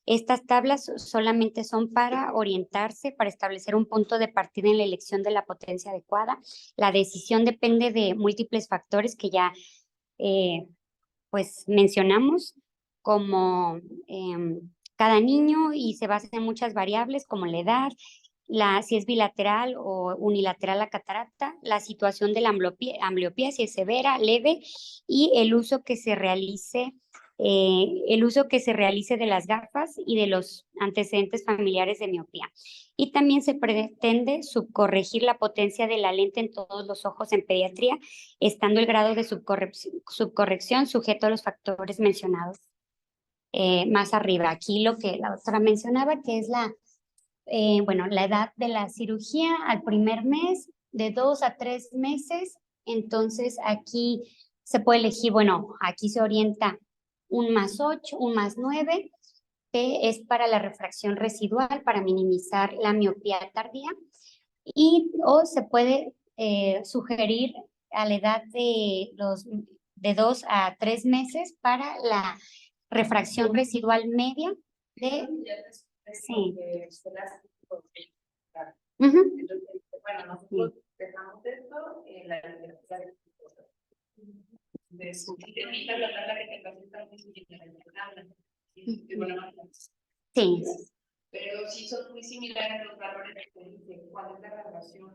Estas tablas solamente son para orientarse, para establecer un punto de partida en la elección de la potencia adecuada. La decisión depende de múltiples factores que ya pues mencionamos, como cada niño, y se basa en muchas variables como la edad, si es bilateral o unilateral la catarata, la situación de la ambliopía, si es severa, leve, y el uso que se realice de las gafas y de los antecedentes familiares de miopía. Y también se pretende subcorregir la potencia de la lente en todos los ojos en pediatría, estando el grado de subcorrección sujeto a los factores mencionados más arriba. Aquí lo que la doctora mencionaba, que es la edad de la cirugía al primer mes, de 2 a 3 meses. Entonces aquí se puede elegir, aquí se orienta un +8, un +9, que es para la refracción residual, para minimizar la miopía tardía, o se puede sugerir a la edad de 2 a 3 meses para la refracción residual media de... Sí. Ujú. Entonces, bueno, nosotros dejamos esto en la universidad de su ahorita la tabla que te presenta muy similar a la tabla. Sí. Pero sí son muy similares los valores que te dicen. ¿Cuál es la graduación?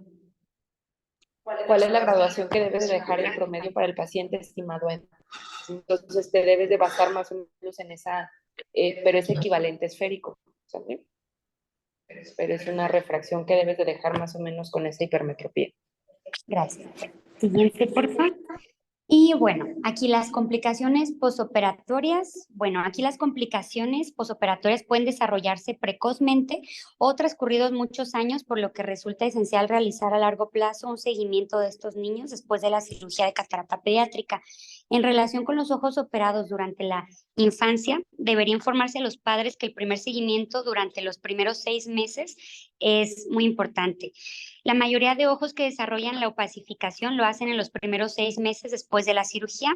¿Cuál es la graduación que debes de dejar en promedio para el paciente estimado en? Entonces te debes de basar más o menos en esa, pero es equivalente esférico, ¿sabes? Pero es una refracción que debes de dejar más o menos con esa hipermetropía. Gracias. Siguiente, por favor. Y bueno, aquí las complicaciones posoperatorias. Bueno, aquí las complicaciones posoperatorias pueden desarrollarse precozmente o transcurridos muchos años, por lo que resulta esencial realizar a largo plazo un seguimiento de estos niños después de la cirugía de catarata pediátrica. En relación con los ojos operados durante la infancia, debería informarse a los padres que el primer seguimiento durante los primeros 6 meses es muy importante. La mayoría de ojos que desarrollan la opacificación lo hacen en los primeros 6 meses después de la cirugía.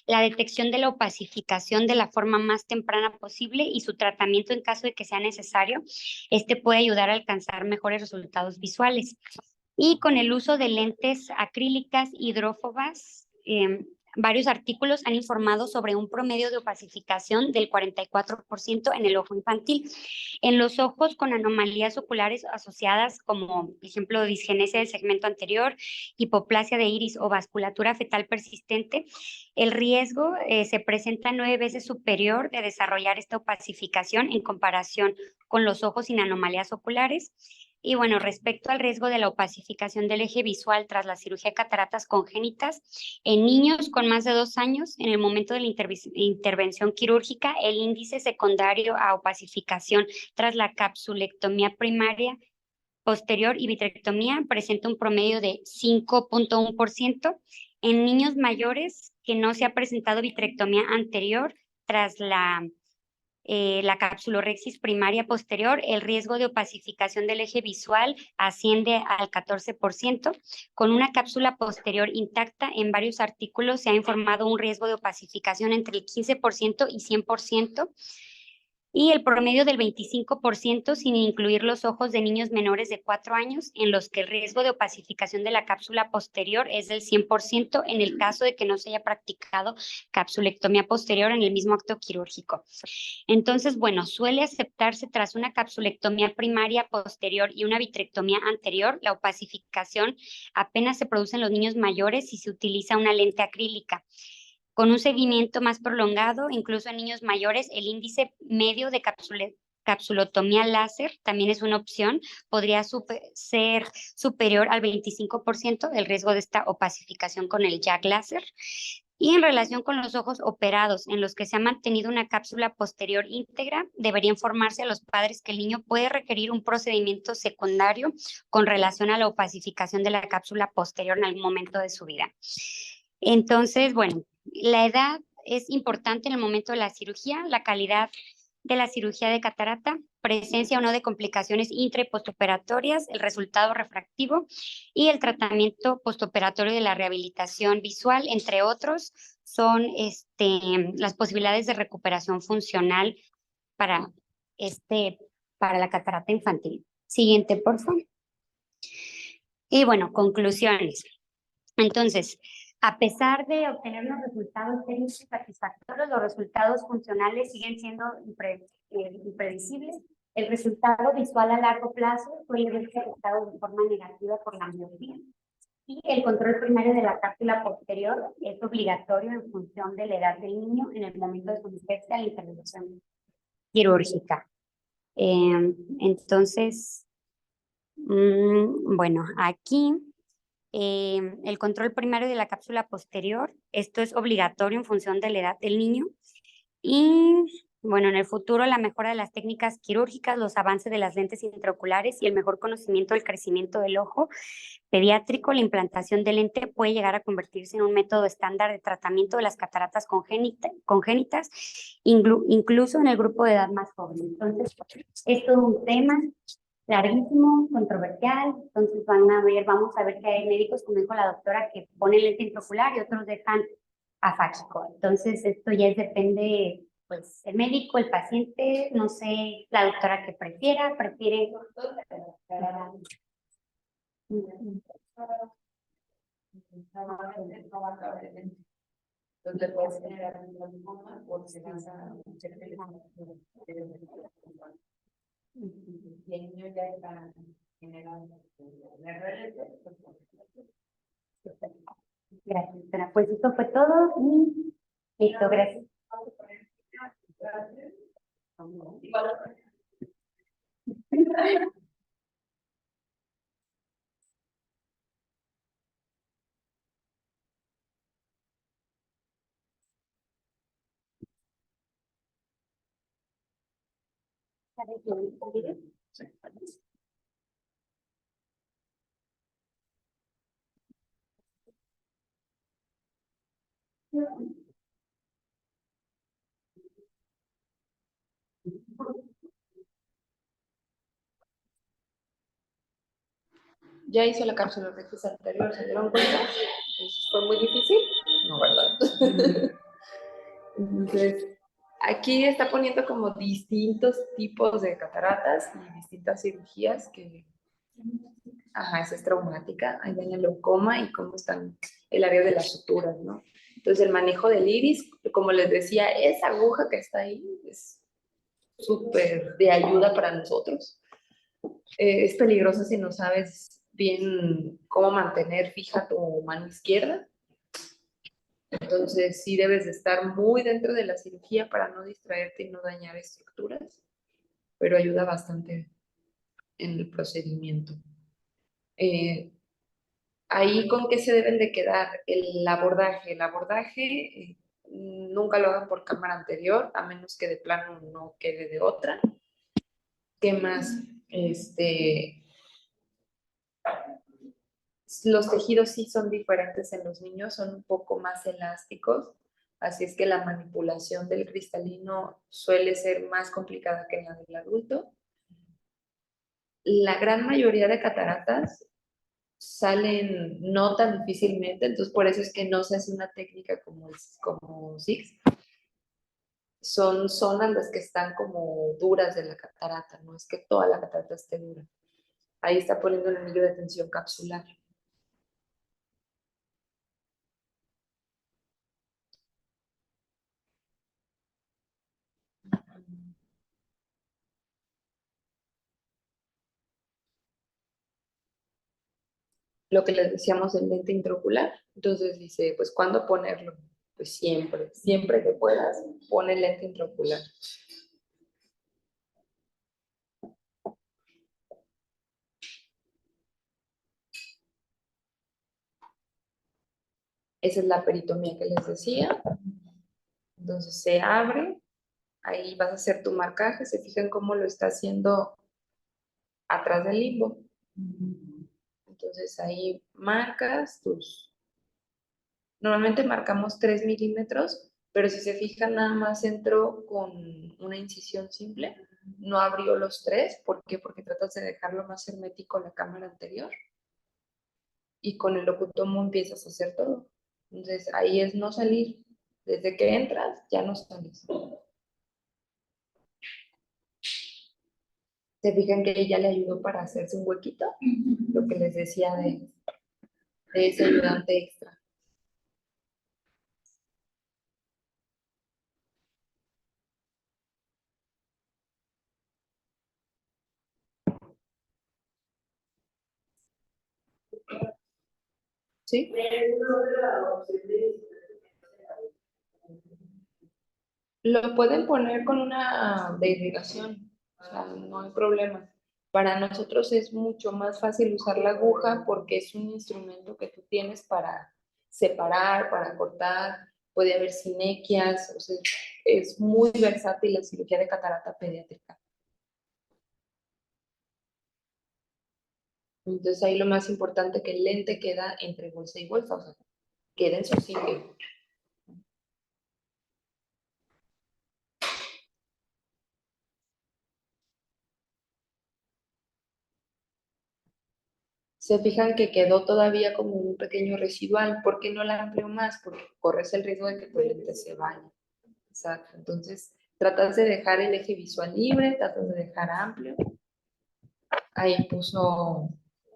La detección de la opacificación de la forma más temprana posible y su tratamiento en caso de que sea necesario, puede ayudar a alcanzar mejores resultados visuales. Y con el uso de lentes acrílicas hidrófobas, varios artículos han informado sobre un promedio de opacificación del 44% en el ojo infantil. En los ojos con anomalías oculares asociadas como, por ejemplo, disgenesia del segmento anterior, hipoplasia de iris o vasculatura fetal persistente, el riesgo se presenta 9 veces superior de desarrollar esta opacificación en comparación con los ojos sin anomalías oculares. Y bueno, respecto al riesgo de la opacificación del eje visual tras la cirugía de cataratas congénitas, en niños con más de 2 años, en el momento de la intervención quirúrgica, el índice secundario a opacificación tras la capsulectomía primaria posterior y vitrectomía presenta un promedio de 5.1%. En niños mayores que no se ha presentado vitrectomía anterior tras la capsulorhexis primaria posterior, el riesgo de opacificación del eje visual asciende al 14%. Con una cápsula posterior intacta, en varios artículos se ha informado un riesgo de opacificación entre el 15% y 100%. Y el promedio del 25% sin incluir los ojos de niños menores de 4 años, en los que el riesgo de opacificación de la cápsula posterior es del 100% en el caso de que no se haya practicado capsulectomía posterior en el mismo acto quirúrgico. Entonces, bueno, suele aceptarse tras una capsulectomía primaria posterior y una vitrectomía anterior. La opacificación apenas se produce en los niños mayores si se utiliza una lente acrílica. Con un seguimiento más prolongado, incluso en niños mayores, el índice medio de capsulotomía láser también es una opción. Podría ser superior al 25% del riesgo de esta opacificación con el JAK láser. Y en relación con los ojos operados, en los que se ha mantenido una cápsula posterior íntegra, debería informarse a los padres que el niño puede requerir un procedimiento secundario con relación a la opacificación de la cápsula posterior en algún momento de su vida. Entonces, bueno, la edad es importante en el momento de la cirugía, la calidad de la cirugía de catarata, presencia o no de complicaciones intra y postoperatorias, el resultado refractivo y el tratamiento postoperatorio de la rehabilitación visual, entre otros, son las posibilidades de recuperación funcional para para la catarata infantil. Siguiente, por favor. Y bueno, conclusiones. Entonces, a pesar de obtener los resultados técnicos satisfactorios, los resultados funcionales siguen siendo impredecibles. El resultado visual a largo plazo suele verse afectado de forma negativa por la miopía. Y el control primario de la cápsula posterior es obligatorio en función de la edad del niño en el momento de someterse a la intervención quirúrgica. Entonces, bueno, aquí el control primario de la cápsula posterior, esto es obligatorio en función de la edad del niño. Y bueno, en el futuro la mejora de las técnicas quirúrgicas, los avances de las lentes intraoculares y el mejor conocimiento del crecimiento del ojo pediátrico, la implantación de lente puede llegar a convertirse en un método estándar de tratamiento de las cataratas congénitas, incluso en el grupo de edad más joven. Entonces, es todo un tema larguísimo, controversial. Entonces vamos a ver que hay médicos, como dijo la doctora, que ponen lente intraocular y otros dejan afáquico. Entonces, esto ya depende, pues, el médico, el paciente, no sé, la doctora que prefiere. Donde puedes generar un trauma porque vas a y el niño ya está generando Gracias, doctora. Pues esto fue todo y listo, gracias. Ya hizo la cápsula rectus anterior, ¿se dieron cuenta? ¿Fue muy difícil? No, ¿verdad? Entonces, aquí está poniendo como distintos tipos de cataratas y distintas cirugías que, esa es traumática. Ahí ven el glaucoma y cómo están el área de las suturas, ¿no? Entonces, el manejo del iris, como les decía, esa aguja que está ahí es súper de ayuda para nosotros. Es peligroso si no sabes bien cómo mantener fija tu mano izquierda. Entonces sí debes de estar muy dentro de la cirugía para no distraerte y no dañar estructuras, pero ayuda bastante en el procedimiento. Ahí con qué se deben de quedar el abordaje. El abordaje nunca lo hagan por cámara anterior, a menos que de plano no quede de otra. ¿Qué más? Los tejidos sí son diferentes en los niños, son un poco más elásticos, así es que la manipulación del cristalino suele ser más complicada que la del adulto. La gran mayoría de cataratas salen no tan difícilmente, entonces por eso es que no se hace una técnica como SIX. Son zonas las que están como duras de la catarata, no es que toda la catarata esté dura. Ahí está poniendo un anillo de tensión capsular. Lo que les decíamos del lente intraocular. Entonces dice, pues, ¿cuándo ponerlo? Pues siempre, siempre que puedas, pon el lente intraocular. Esa es la peritomía que les decía. Entonces se abre, ahí vas a hacer tu marcaje, se fijan cómo lo está haciendo atrás del limbo. Entonces ahí marcas tus... Normalmente marcamos 3 milímetros, pero si se fijan nada más entró con una incisión simple, no abrió los 3. ¿Por qué? Porque tratas de dejarlo más hermético la cámara anterior. Y con el locutomo empiezas a hacer todo. Entonces ahí es no salir. Desde que entras ya no sales. Se fijan que ella le ayudó para hacerse un huequito, lo que les decía de ese ayudante extra. ¿Sí? Lo pueden poner con una de irrigación, o sea, no hay problema. Para nosotros es mucho más fácil usar la aguja porque es un instrumento que tú tienes para separar, para cortar, puede haber sinequias, o sea, es muy versátil la cirugía de catarata pediátrica. Entonces ahí lo más importante que el lente queda entre bolsa y bolsa, o sea, queda en su sitio. Se fijan que quedó todavía como un pequeño residual. ¿Por qué no la amplio más? Porque corres el riesgo de que tu lente se vaya. Exacto. Entonces, tratas de dejar el eje visual libre, tratas de dejar amplio. Ahí puso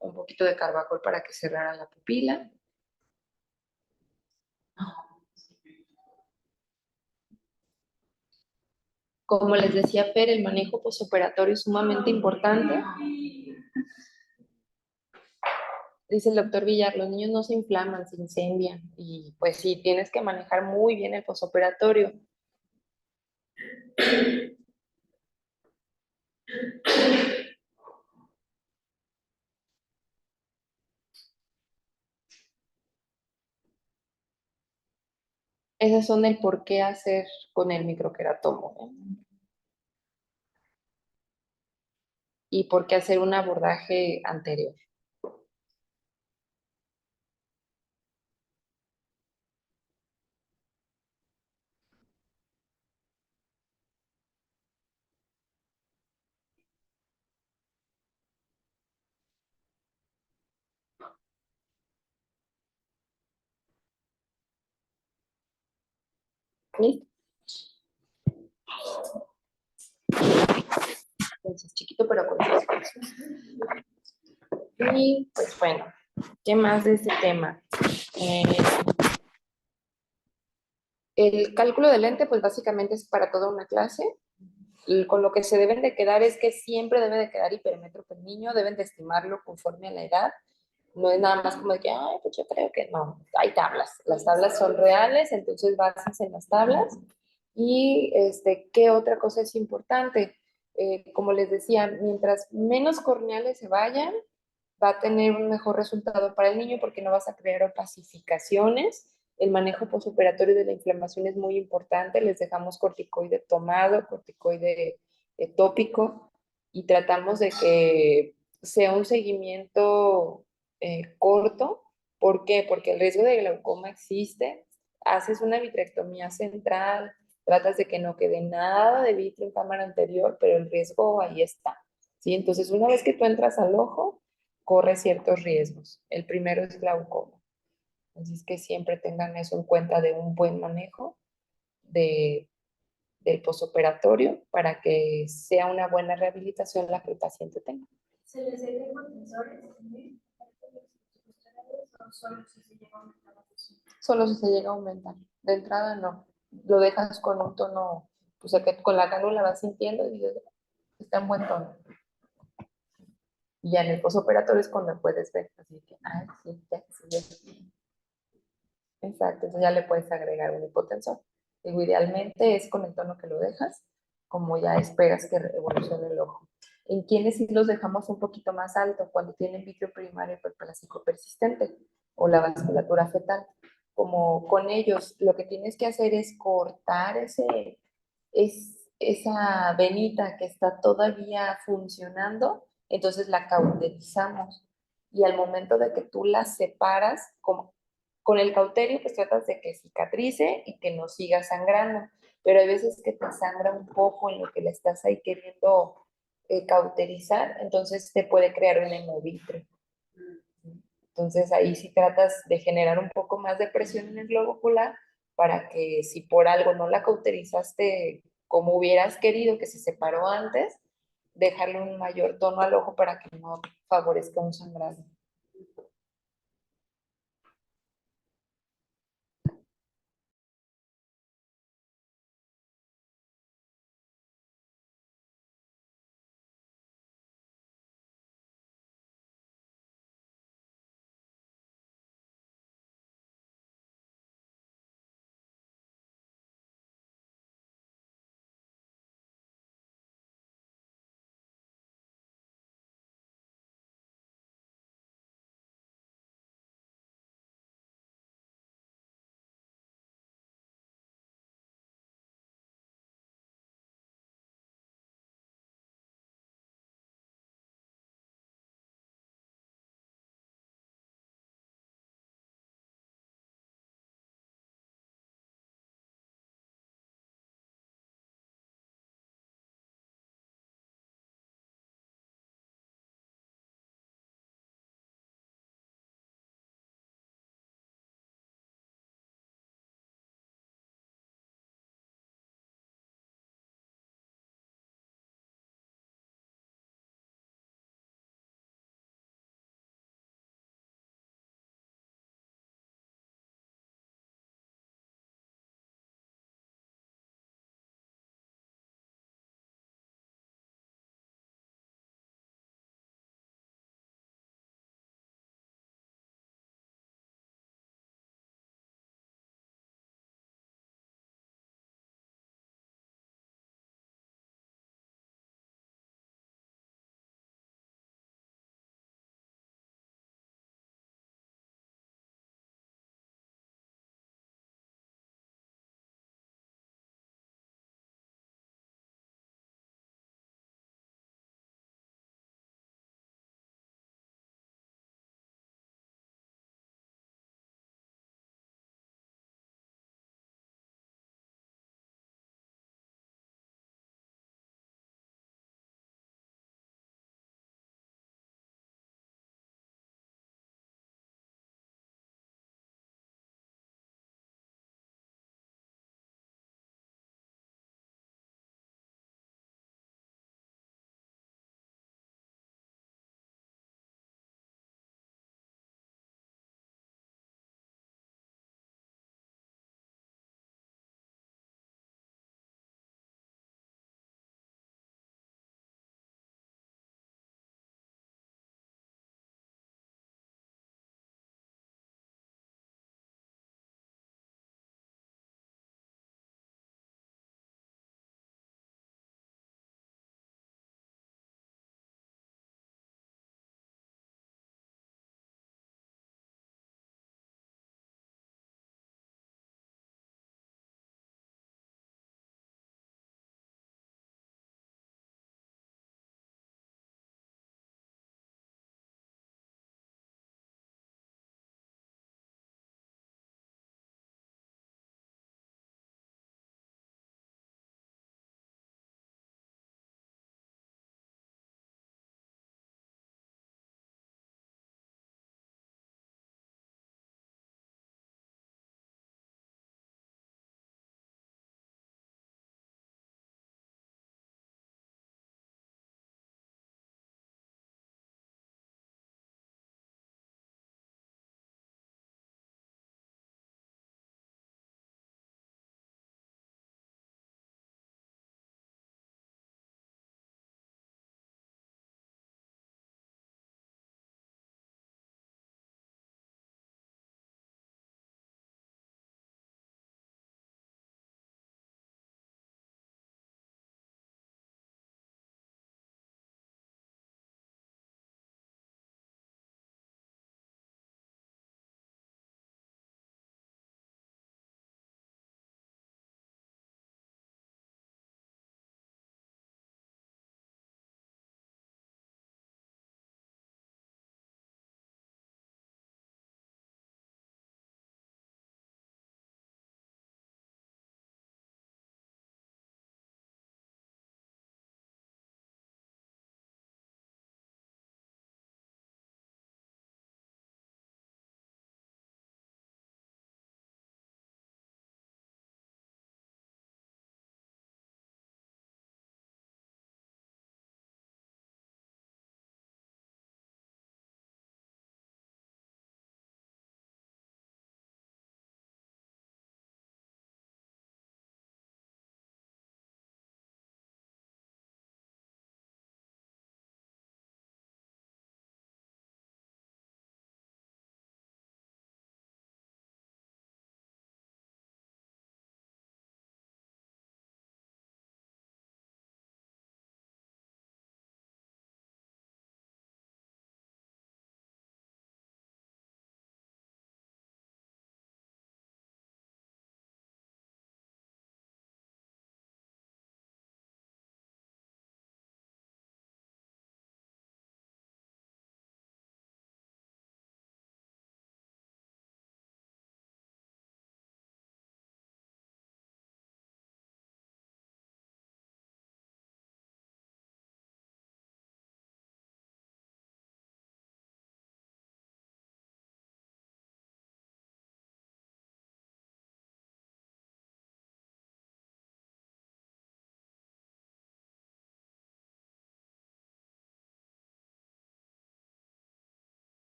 un poquito de carbacol para que cerrara la pupila. Como les decía Fer, el manejo postoperatorio es sumamente importante. Dice el doctor Villar, los niños no se inflaman, se incendian. Y pues sí, tienes que manejar muy bien el postoperatorio. Esas son el por qué hacer con el microqueratomo, ¿eh? Y por qué hacer un abordaje anterior. ¿Listo? Entonces, chiquito pero con sus. Y pues bueno, ¿qué más de este tema? Eh, el cálculo de lente, pues básicamente es para toda una clase. Y con lo que se deben de quedar es que siempre debe de quedar hiperémetro por niño, deben de estimarlo conforme a la edad. No es nada más como de que, ay, pues yo creo que no. Hay tablas. Las tablas son reales, entonces basas en las tablas. Y ¿qué otra cosa es importante? Como les decía, mientras menos corneales se vayan, va a tener un mejor resultado para el niño porque no vas a crear opacificaciones. El manejo postoperatorio de la inflamación es muy importante. Les dejamos corticoide tomado, corticoide tópico y tratamos de que sea un seguimiento corto. ¿Por qué? Porque el riesgo de glaucoma existe. Haces una vitrectomía central, tratas de que no quede nada de vitrio en cámara anterior, pero el riesgo ahí está. ¿Sí? Entonces, una vez que tú entras al ojo, corre ciertos riesgos. El primero es glaucoma. Así es que siempre tengan eso en cuenta de un buen manejo de, del posoperatorio para que sea una buena rehabilitación la que el paciente tenga. ¿Se les debe contenedores también? ¿O solo si se llega a aumentar la presión? Solo si se llega a aumentar. De entrada no. Lo dejas con un tono, pues que con la cánula vas sintiendo y dices, está en buen tono. Y ya en el posoperatorio es cuando puedes ver, así que, ay, sí, ya, sí. Exacto, entonces ya le puedes agregar un hipotensor. Digo, idealmente es con el tono que lo dejas, como ya esperas que evolucione el ojo. En quienes sí los dejamos un poquito más alto, cuando tienen vitrio primario hiperplásico persistente o la vasculatura fetal. Como con ellos, lo que tienes que hacer es cortar esa venita que está todavía funcionando, entonces la cauterizamos. Y al momento de que tú la separas, como con el cauterio, pues tratas de que cicatrice y que no siga sangrando. Pero hay veces que te sangra un poco en lo que le estás ahí queriendo cauterizar, entonces te puede crear un hemovitre. Entonces ahí sí tratas de generar un poco más de presión en el globo ocular para que si por algo no la cauterizaste como hubieras querido, que se separó antes, dejarle un mayor tono al ojo para que no favorezca un sangrado.